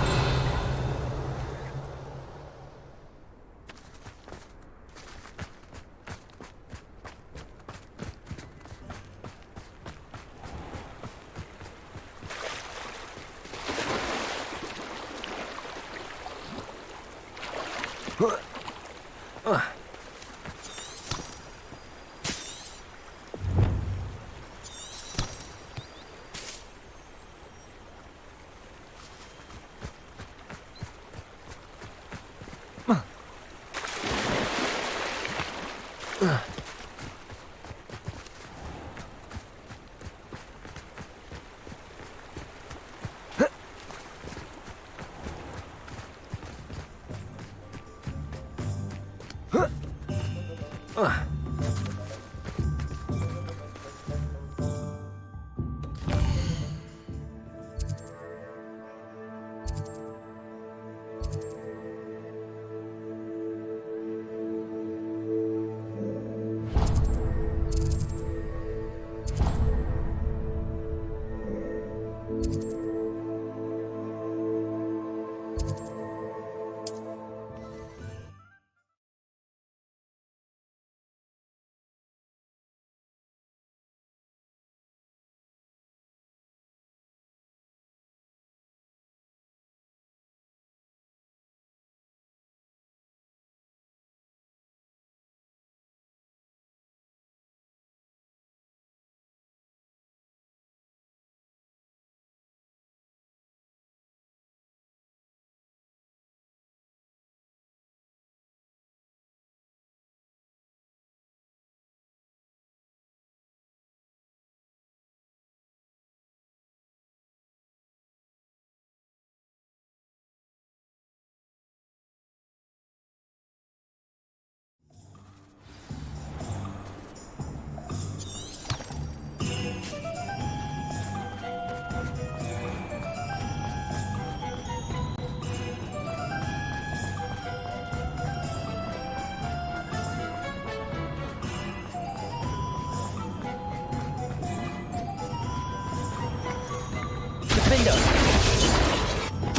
Defender!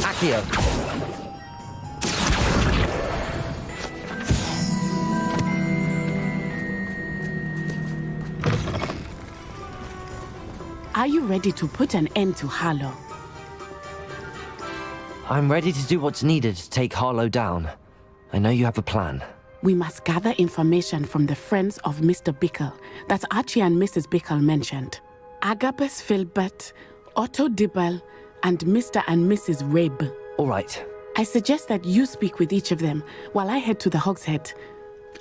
Accio! Are you ready to put an end to Harlow? I'm ready to do what's needed to take Harlow down. I know you have a plan. We must gather information from the friends of Mr. Bickle that Archie and Mrs. Bickle mentioned. Agabus Filbert, Otto Dibble, and Mr. and Mrs. Rabe. All right. I suggest that you speak with each of them while I head to the Hogshead.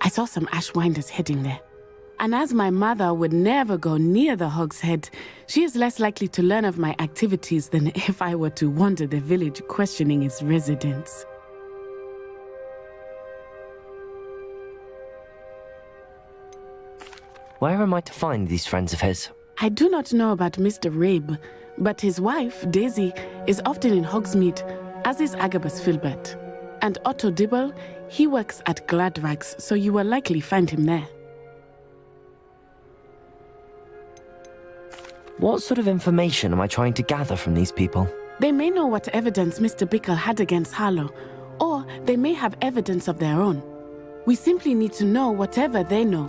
I saw some Ashwinders heading there. And as my mother would never go near the Hogshead, she is less likely to learn of my activities than if I were to wander the village questioning its residents. Where am I to find these friends of his? I do not know about Mr. Rabe, but his wife, Daisy, is often in Hogsmeade, as is Agabus Filbert. And Otto Dibble, he works at Gladrags, so you will likely find him there. What sort of information am I trying to gather from these people? They may know what evidence Mr. Bickle had against Harlow, or they may have evidence of their own. We simply need to know whatever they know.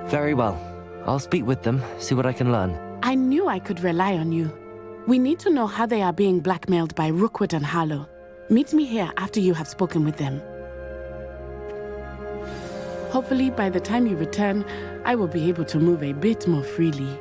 Very well. I'll speak with them, see what I can learn. I knew I could rely on you. We need to know how they are being blackmailed by Rookwood and Harlow. Meet me here after you have spoken with them. Hopefully, by the time you return, I will be able to move a bit more freely.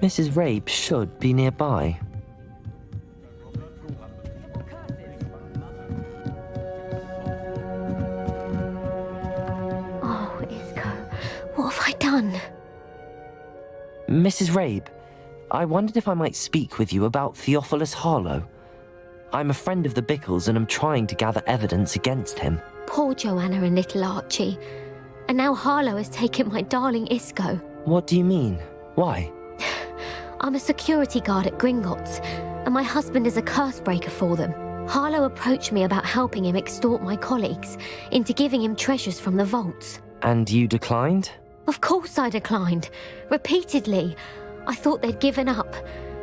Mrs. Rabe should be nearby. Oh, Isco, what have I done? Mrs. Rabe, I wondered if I might speak with you about Theophilus Harlow. I'm a friend of the Bickles and am trying to gather evidence against him. Poor Joanna and little Archie. And now Harlow has taken my darling Isco. What do you mean? Why? I'm a security guard at Gringotts, and my husband is a curse breaker for them. Harlow approached me about helping him extort my colleagues into giving him treasures from the vaults. And you declined? Of course I declined. Repeatedly. I thought they'd given up,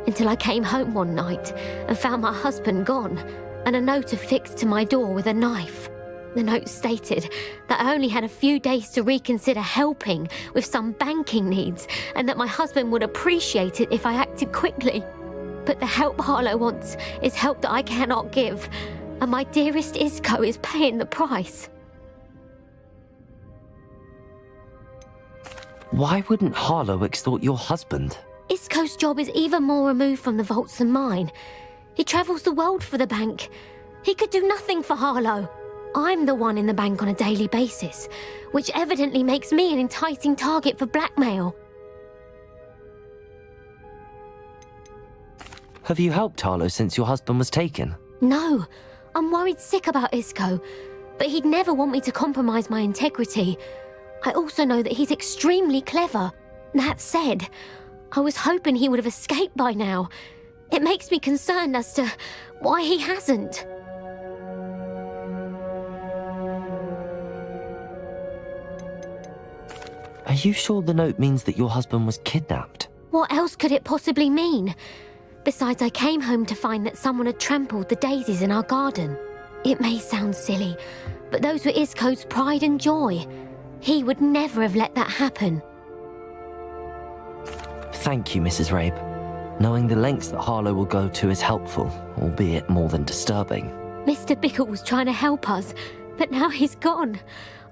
until I came home one night and found my husband gone, and a note affixed to my door with a knife. The note stated that I only had a few days to reconsider helping with some banking needs, and that my husband would appreciate it if I acted quickly. But the help Harlow wants is help that I cannot give, and my dearest Isco is paying the price. Why wouldn't Harlow extort your husband? Isco's job is even more removed from the vaults than mine. He travels the world for the bank. He could do nothing for Harlow. I'm the one in the bank on a daily basis, which evidently makes me an enticing target for blackmail. Have you helped Harlow since your husband was taken? No, I'm worried sick about Isco, but he'd never want me to compromise my integrity. I also know that he's extremely clever. That said, I was hoping he would have escaped by now. It makes me concerned as to why he hasn't. Are you sure the note means that your husband was kidnapped? What else could it possibly mean? Besides, I came home to find that someone had trampled the daisies in our garden. It may sound silly, but those were Isco's pride and joy. He would never have let that happen. Thank you, Mrs. Rabe. Knowing the lengths that Harlow will go to is helpful, albeit more than disturbing. Mr. Bickle was trying to help us, but now he's gone.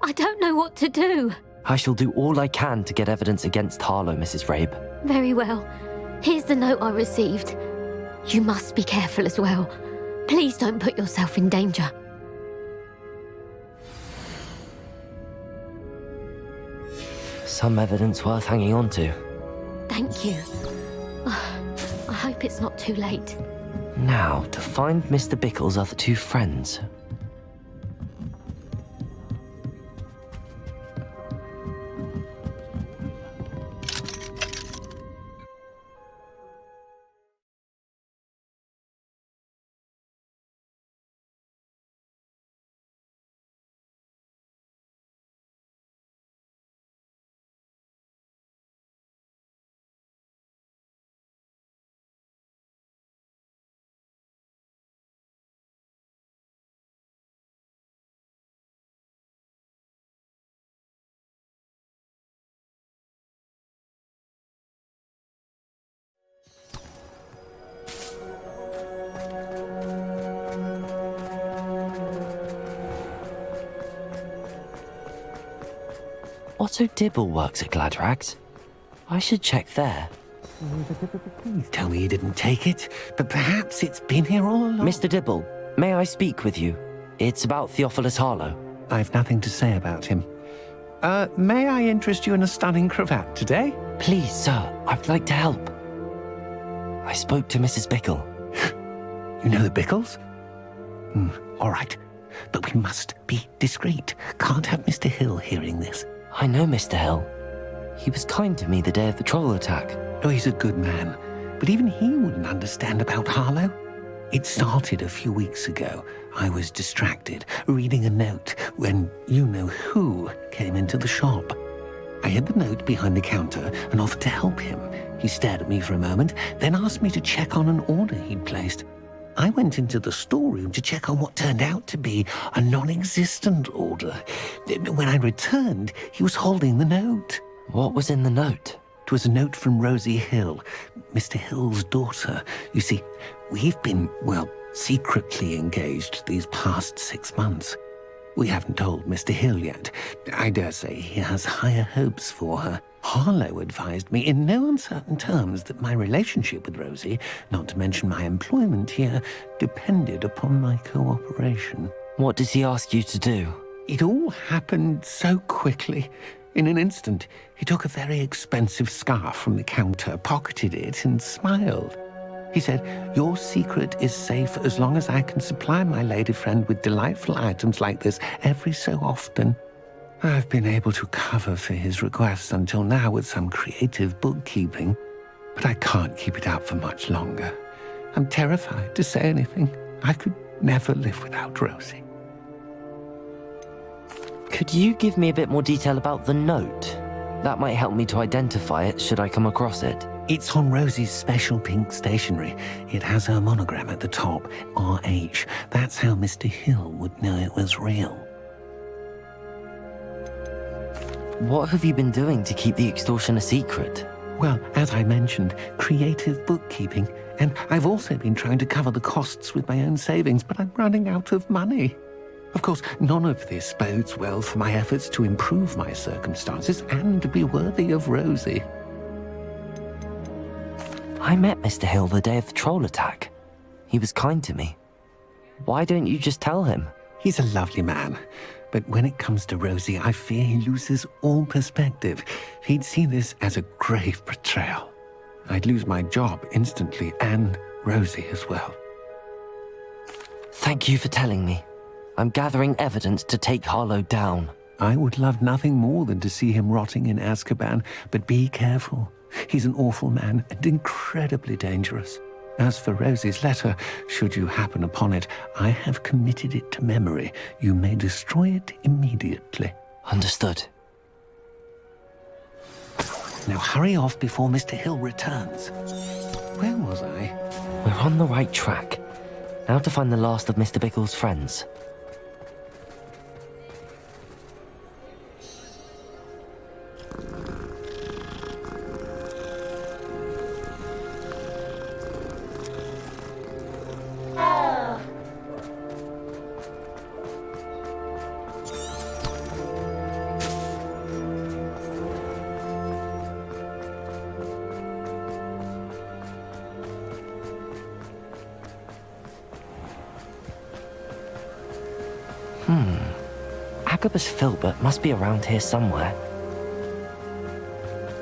I don't know what to do. I shall do all I can to get evidence against Harlow, Mrs. Rabe. Very well. Here's the note I received. You must be careful as well. Please don't put yourself in danger. Some evidence worth hanging on to. Thank you. I hope it's not too late. Now, to find Mr. Bickle's other two friends. Otto Dibble works at Gladrags. I should check there. Please tell me you didn't take it, but perhaps it's been here all along. Mr. Dibble, may I speak with you? It's about Theophilus Harlow. I've nothing to say about him. May I interest you in a stunning cravat today? Please, sir, I'd like to help. I spoke to Mrs. Bickle. You know the Bickles? All right, but we must be discreet. Can't have Mr. Hill hearing this. I know Mr. Hill. He was kind to me the day of the troll attack. Oh, he's a good man, but even he wouldn't understand about Harlow. It started a few weeks ago. I was distracted, reading a note, when you-know-who came into the shop. I hid the note behind the counter and offered to help him. He stared at me for a moment, then asked me to check on an order he'd placed. I went into the storeroom to check on what turned out to be a non-existent order. When I returned, he was holding the note. What was in the note? It was a note from Rosie Hill, Mr. Hill's daughter. You see, we've been, secretly engaged these past 6 months. We haven't told Mr. Hill yet. I dare say he has higher hopes for her. Harlow advised me in no uncertain terms that my relationship with Rosie, not to mention my employment here, depended upon my cooperation. What does he ask you to do? It all happened so quickly. In an instant, he took a very expensive scarf from the counter, pocketed it, and smiled. He said, "Your secret is safe as long as I can supply my lady friend with delightful items like this every so often." I've been able to cover for his requests until now with some creative bookkeeping, but I can't keep it up for much longer. I'm terrified to say anything. I could never live without Rosie. Could you give me a bit more detail about the note? That might help me to identify it should I come across it. It's on Rosie's special pink stationery. It has her monogram at the top, RH. That's how Mr. Hill would know it was real. What have you been doing to keep the extortion a secret? Well, as I mentioned, creative bookkeeping. And I've also been trying to cover the costs with my own savings, but I'm running out of money. Of course, none of this bodes well for my efforts to improve my circumstances and to be worthy of Rosie. I met Mr. Hill the day of the troll attack. He was kind to me. Why don't you just tell him? He's a lovely man. But when it comes to Rosie, I fear he loses all perspective. He'd see this as a grave betrayal. I'd lose my job instantly, and Rosie as well. Thank you for telling me. I'm gathering evidence to take Harlow down. I would love nothing more than to see him rotting in Azkaban, but be careful. He's an awful man and incredibly dangerous. As for Rosie's letter, should you happen upon it, I have committed it to memory. You may destroy it immediately. Understood. Now hurry off before Mr. Hill returns. Where was I? We're on the right track. Now to find the last of Mr. Bickle's friends. Agabus Filbert must be around here somewhere.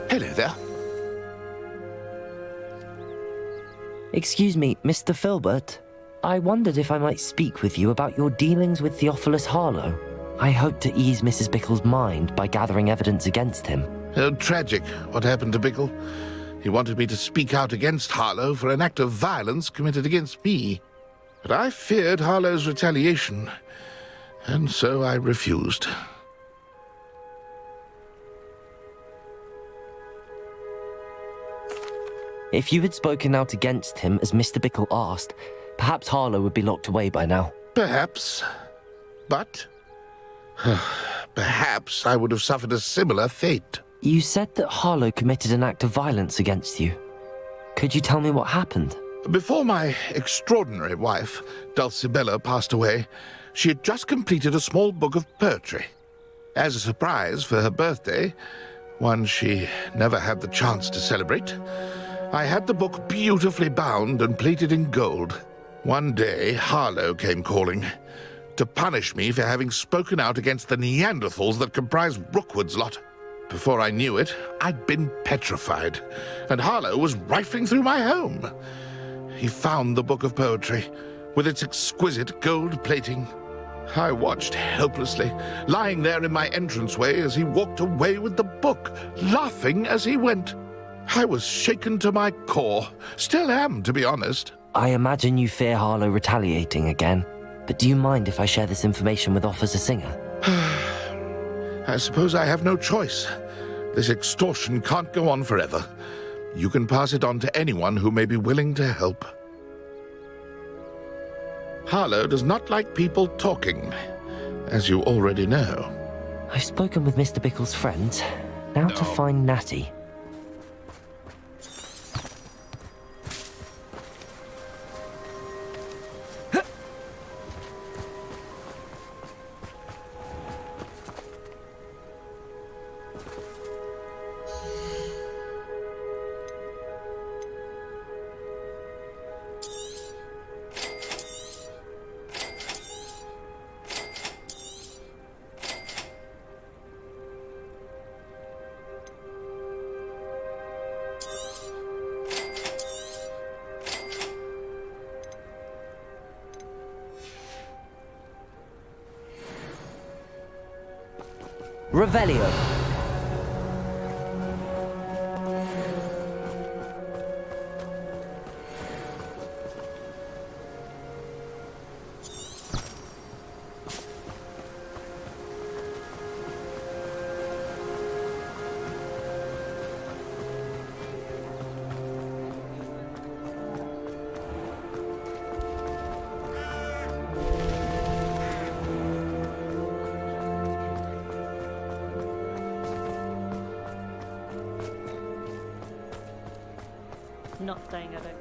Hello there. Excuse me, Mr. Filbert. I wondered if I might speak with you about your dealings with Theophilus Harlow. I hope to ease Mrs. Bickle's mind by gathering evidence against him. Oh, tragic what happened to Bickle. He wanted me to speak out against Harlow for an act of violence committed against me. But I feared Harlow's retaliation, and so I refused. If you had spoken out against him as Mr. Bickle asked, perhaps Harlow would be locked away by now. Perhaps. But perhaps I would have suffered a similar fate. You said that Harlow committed an act of violence against you. Could you tell me what happened? Before my extraordinary wife, Dulcibella, passed away, she had just completed a small book of poetry. As a surprise for her birthday, one she never had the chance to celebrate, I had the book beautifully bound and plated in gold. One day, Harlow came calling to punish me for having spoken out against the Neanderthals that comprise Rookwood's lot. Before I knew it, I'd been petrified, and Harlow was rifling through my home. He found the book of poetry, with its exquisite gold plating. I watched helplessly, lying there in my entranceway as he walked away with the book, laughing as he went. I was shaken to my core. Still am, to be honest. I imagine you fear Harlow retaliating again, but do you mind if I share this information with Officer Singer? I suppose I have no choice. This extortion can't go on forever. You can pass it on to anyone who may be willing to help. Harlow does not like people talking, as you already know. I've spoken with Mr. Bickle's friends. Now to find Natty. Revelio. Not staying, I don't.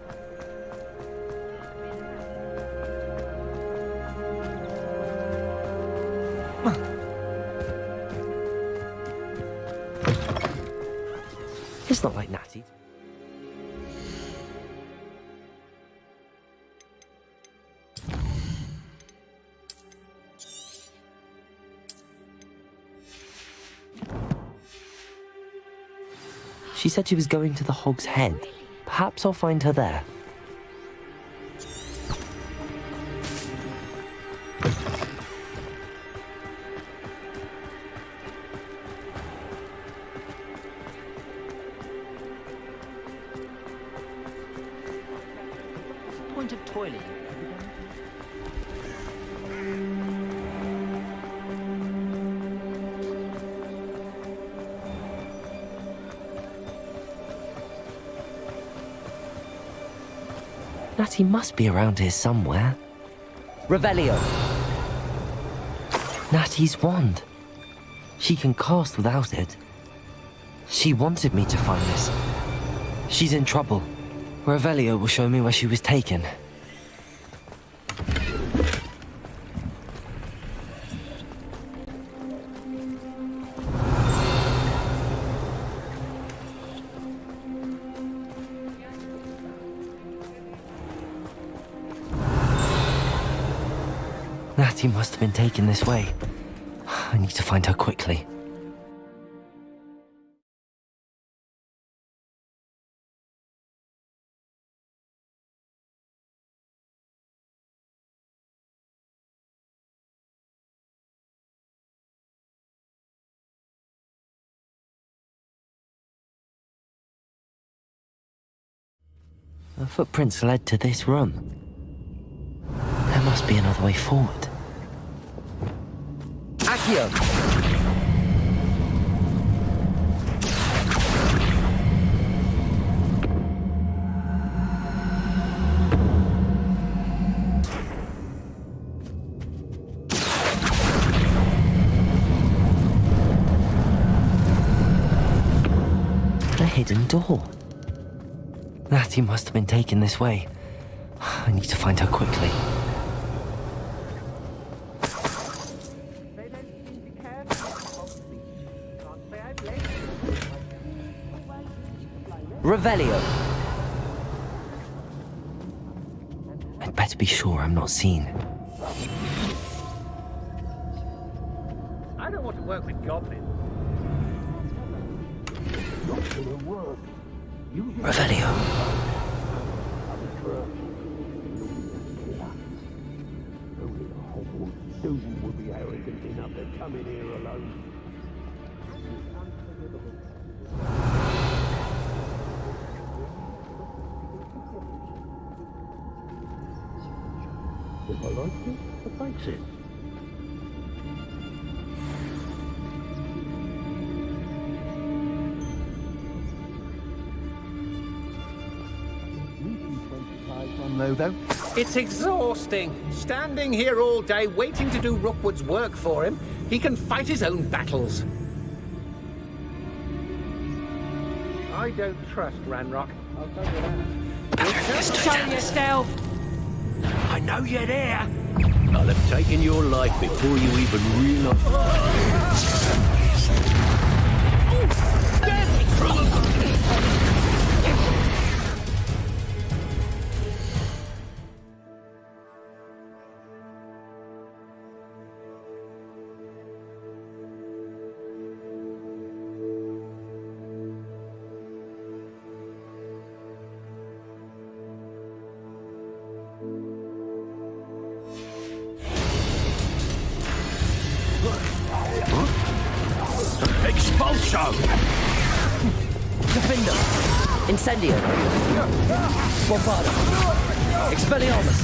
It's not like Natty. She said she was going to the Hog's Head. Perhaps I'll find her there. Point of toilet. Natty must be around here somewhere. Revelio. Natty's wand. She can cast without it. She wanted me to find this. She's in trouble. Revelio will show me where she was taken. Natty must have been taken this way. I need to find her quickly. The footprints led to this room. There must be another way forward. Accio! A hidden door. Natty must have been taken this way. I need to find her quickly. Revelio. I'd better be sure I'm not seen. I don't want to work with goblins. Not gonna work. Revelio. Susan would be arrogant enough to come in here alone. If I like it, I fix it. Though. It's exhausting. Standing here all day waiting to do Rookwood's work for him. He can fight his own battles. I don't trust Ranrock. I'll tell you that. Show yourself! I know you're there. I'll have taken your life before you even realize. Expulso! Defender! Incendio! Bombarda! Expelliarmus!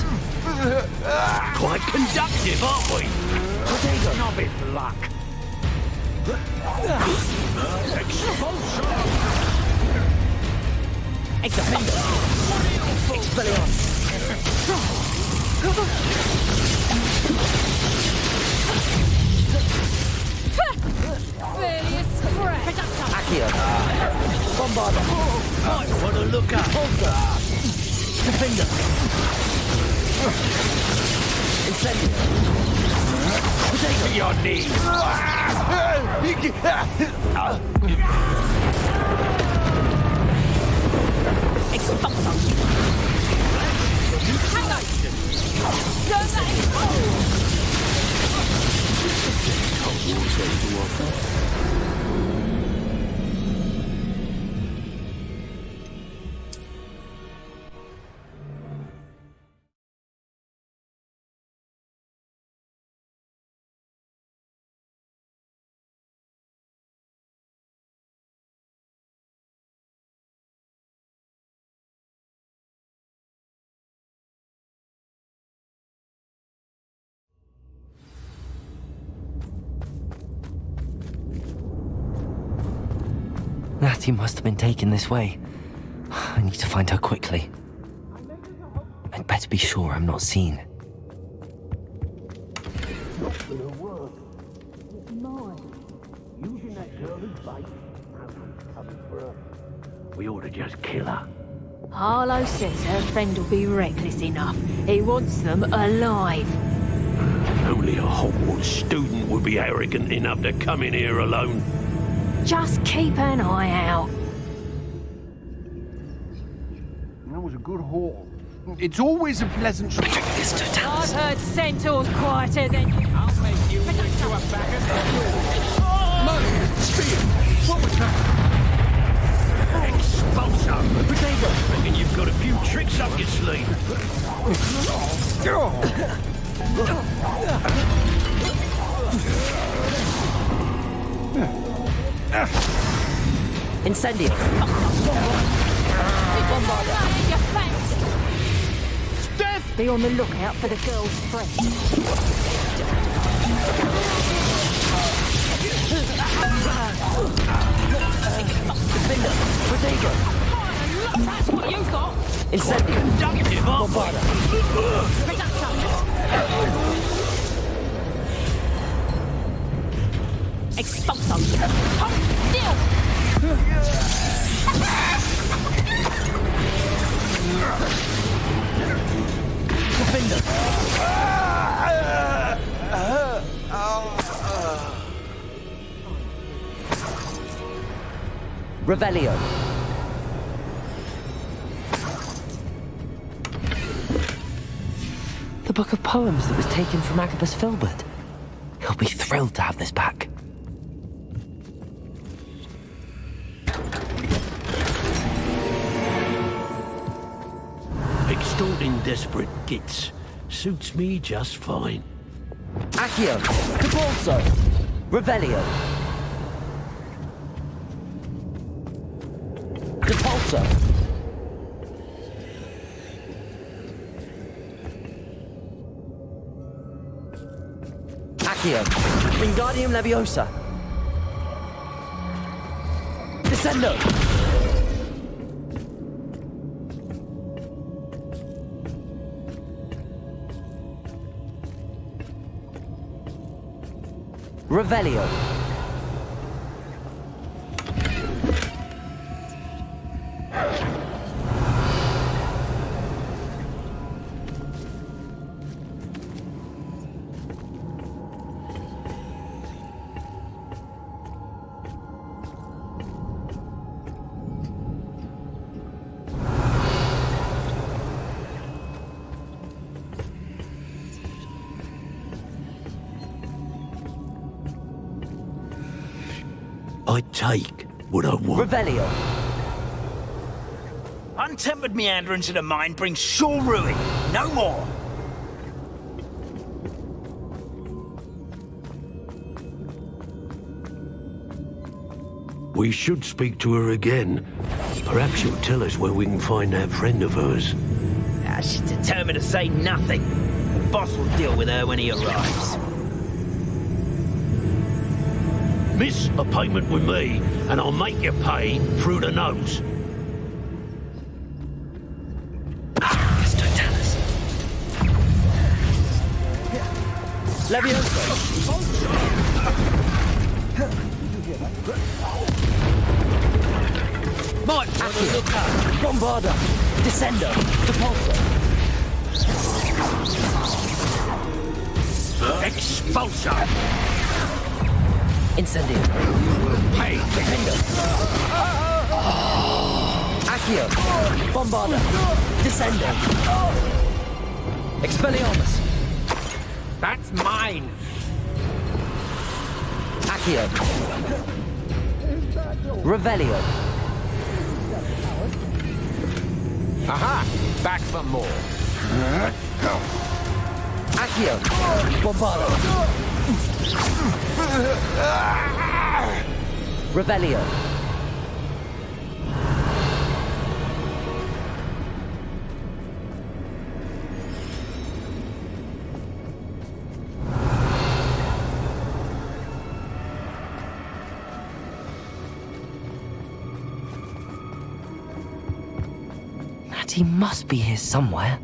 Quite conductive, aren't we? Protego! Knob it, luck! Expulso! Defender! Expelliarmus! Really a scratch. Accio! Bombarda! Might want to look up! Pulsar! Defender! Incendio! Protego! Your knees! Expulso! Hang on! Go back! Natty must have been taken this way. I need to find her quickly. I'd better be sure I'm not seen. We ought to just kill her. Harlow says her friend will be reckless enough. He wants them alive. Only a Hogwarts student would be arrogant enough to come in here alone. Just keep an eye out. That was a good haul. It's always a pleasant... I've heard centaurs quieter than you. I'll make you into a faggot. Murder! Spear! What was that? Expulso! Protego! Reckon you've got a few tricks up your sleeve. Incendio! Death! Be on the lookout for the girl's friend. Defender! Protego! That's what you got. Incendio! Conductive, aren't we? Expulso. Hold still. Defender! Revelio! The book of poems that was taken from Agabus Filbert. He'll be thrilled to have this back. Extorting desperate gits suits me just fine. Accio! Capulso! Revelio! Depulso! Accio! Wingardium Leviosa! Descendo! Revelio! I take what I want. Revelio! Untempered meanderance of the mind brings sure ruin. No more. We should speak to her again. Perhaps she'll tell us where we can find that friend of hers. She's determined to say nothing. The boss will deal with her when he arrives. Miss a payment with me, and I'll make you pay through the nose. Levioso! Mike! Accio! Bombarda! Descendo! Depulso! Expulsor! Incendio! Hey! Defendo! Accio! Bombarda! Descendo! Expelliarmus! That's mine! Accio! Revelio! Aha! Back for more! Accio! Bombarda! Revelio! He must be here somewhere.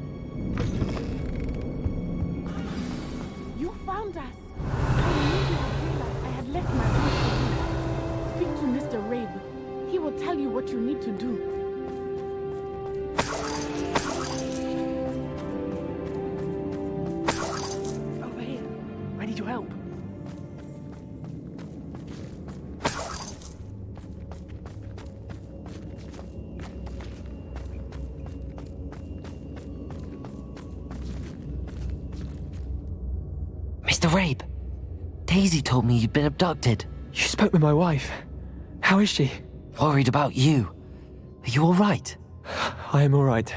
You found us. I knew you had realized I had left my house. Speak to Mr. Rabe. He will tell you what you need to do. Over here. I need your help. Mr. Rabe, Daisy told me you'd been abducted. You spoke with my wife. How is she? Worried about you. Are you all right? I am all right.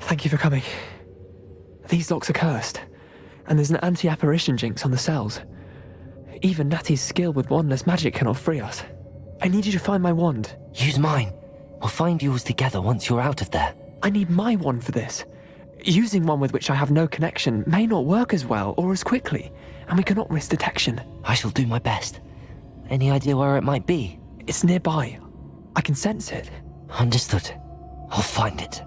Thank you for coming. These locks are cursed, and there's an anti-apparition jinx on the cells. Even Natty's skill with wandless magic cannot free us. I need you to find my wand. Use mine. We'll find yours together once you're out of there. I need my wand for this. Using one with which I have no connection may not work as well or as quickly, and we cannot risk detection. I shall do my best. Any idea where it might be? It's nearby. I can sense it. Understood. I'll find it.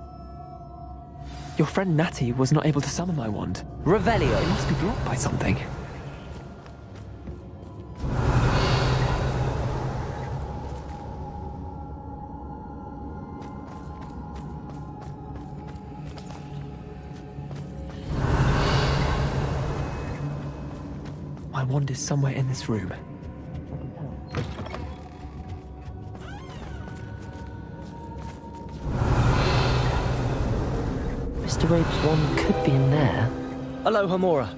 Your friend Natty was not able to summon my wand. Revelio! It must be blocked by something. My wand is somewhere in this room. Mr. Rabe's wand could be in there. Aloha, Moira.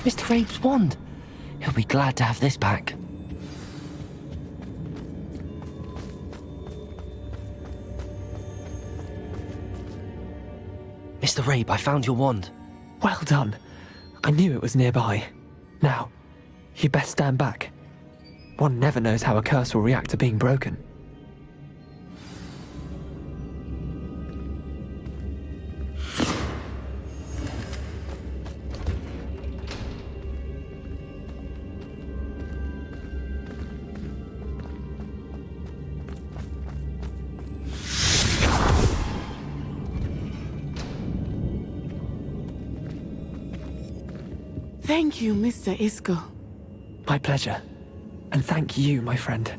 Mr. Rabe's wand. He'll be glad to have this back. Mr. Rabe, I found your wand. Well done. I knew it was nearby. Now, you best stand back. One never knows how a curse will react to being broken. Thank you, Mr. Isco. My pleasure. And thank you, my friend.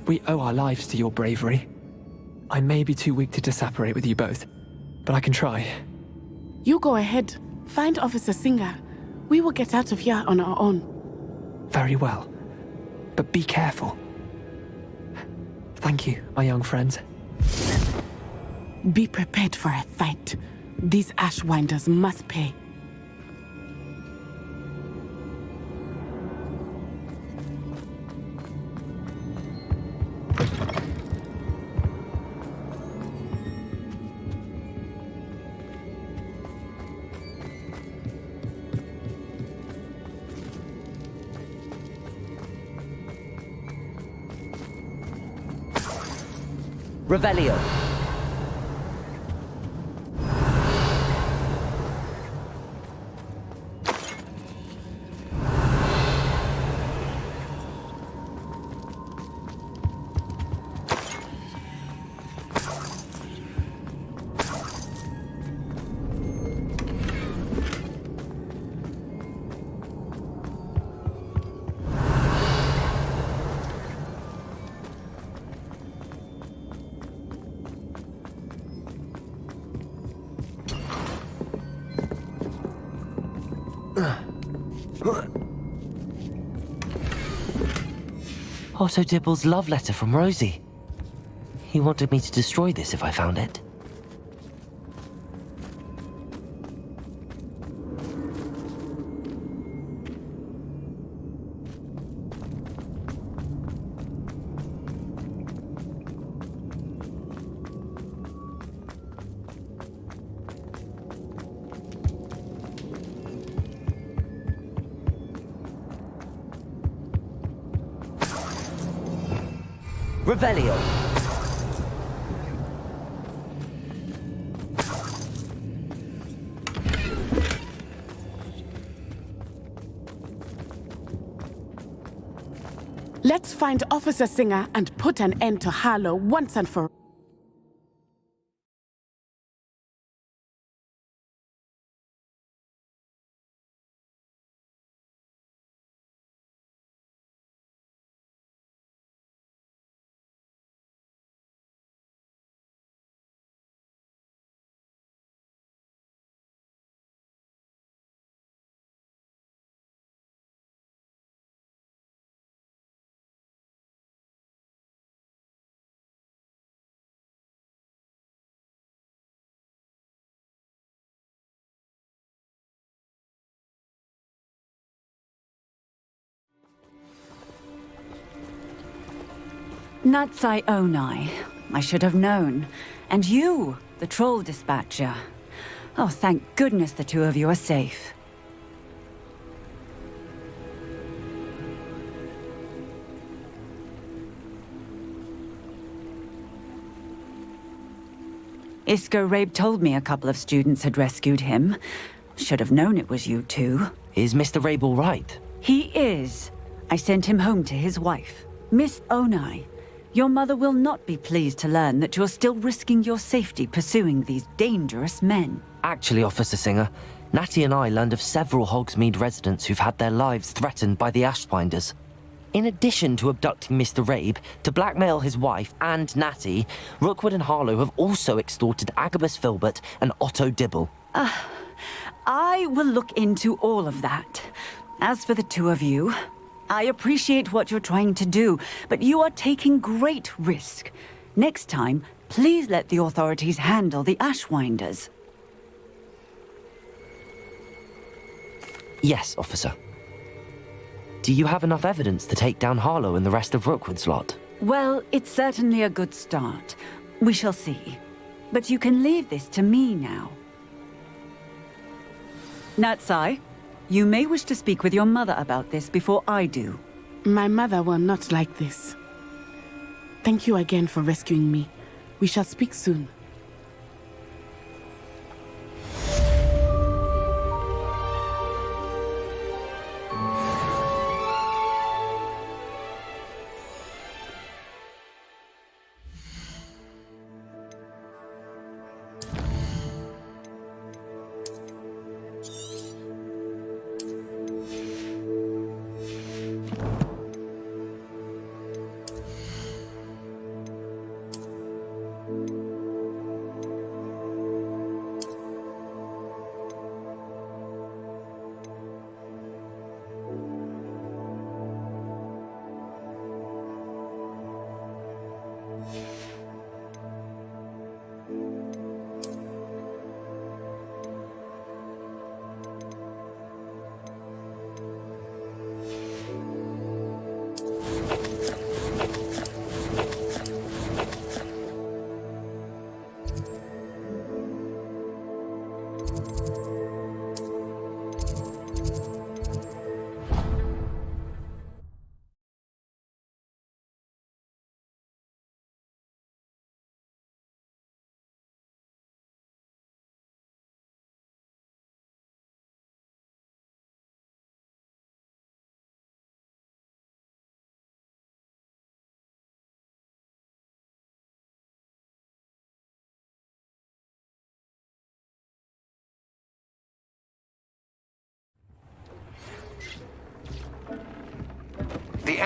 We owe our lives to your bravery. I may be too weak to disapparate with you both, but I can try. You go ahead. Find Officer Singer. We will get out of here on our own. Very well. But be careful. Thank you, my young friends. Be prepared for a fight. These Ashwinders must pay. Revelio. Otto Dibble's love letter from Rosie. He wanted me to destroy this if I found it. Revelio. Let's find Officer Singer and put an end to Harlow once and for all. Natsai Onai. I should have known. And you, the troll dispatcher. Oh, thank goodness the two of you are safe. Isco Rabe told me a couple of students had rescued him. Should have known it was you two. Is Mr. Rabe all right? He is. I sent him home to his wife. Miss Onai, your mother will not be pleased to learn that you're still risking your safety pursuing these dangerous men. Actually, Officer Singer, Natty and I learned of several Hogsmeade residents who've had their lives threatened by the Ashwinders. In addition to abducting Mr. Rabe to blackmail his wife and Natty, Rookwood and Harlow have also extorted Agabus Filbert and Otto Dibble. I will look into all of that. As for the two of you, I appreciate what you're trying to do, but you are taking great risk. Next time, please let the authorities handle the Ashwinders. Yes, officer. Do you have enough evidence to take down Harlow and the rest of Rookwood's lot? Well, it's certainly a good start. We shall see. But you can leave this to me now. Natsai, you may wish to speak with your mother about this before I do. My mother will not like this. Thank you again for rescuing me. We shall speak soon.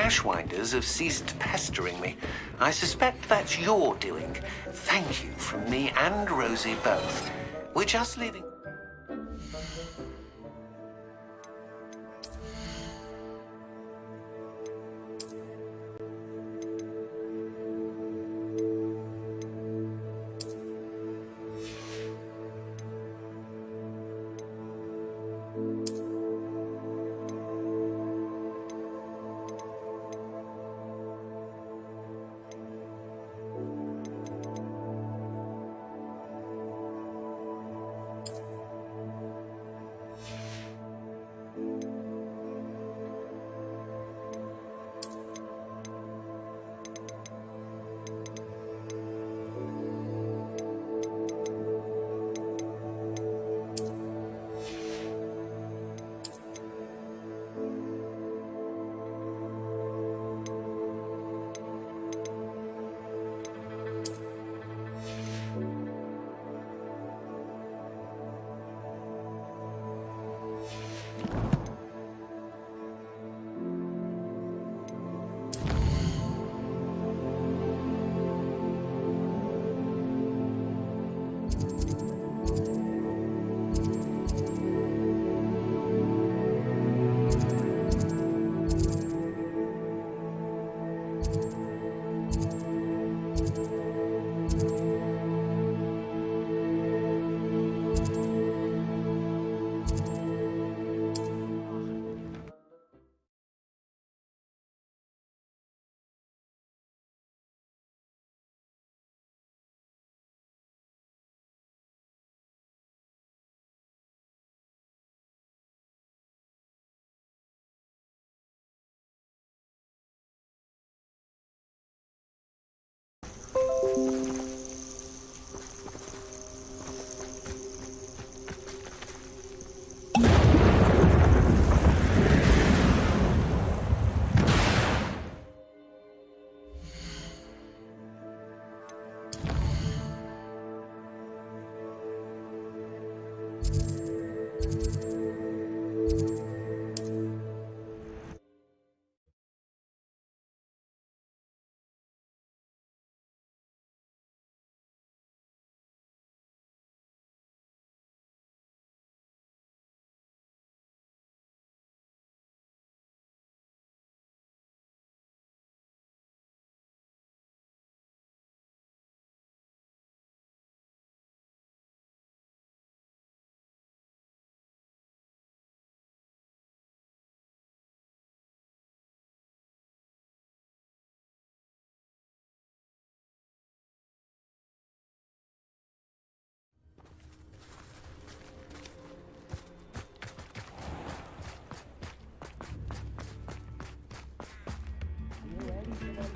Ashwinders have ceased pestering me. I suspect that's your doing. Thank you from me and Rosie both. We're just leaving...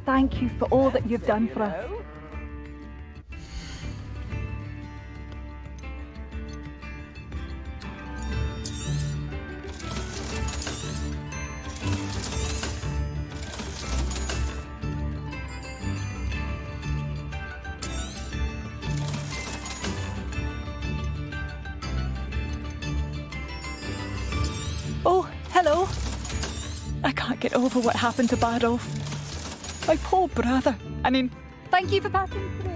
Thank you for all that you've done for us. Oh, hello. I can't get over what happened to Badolf. My poor brother. I mean, Thank you for passing through.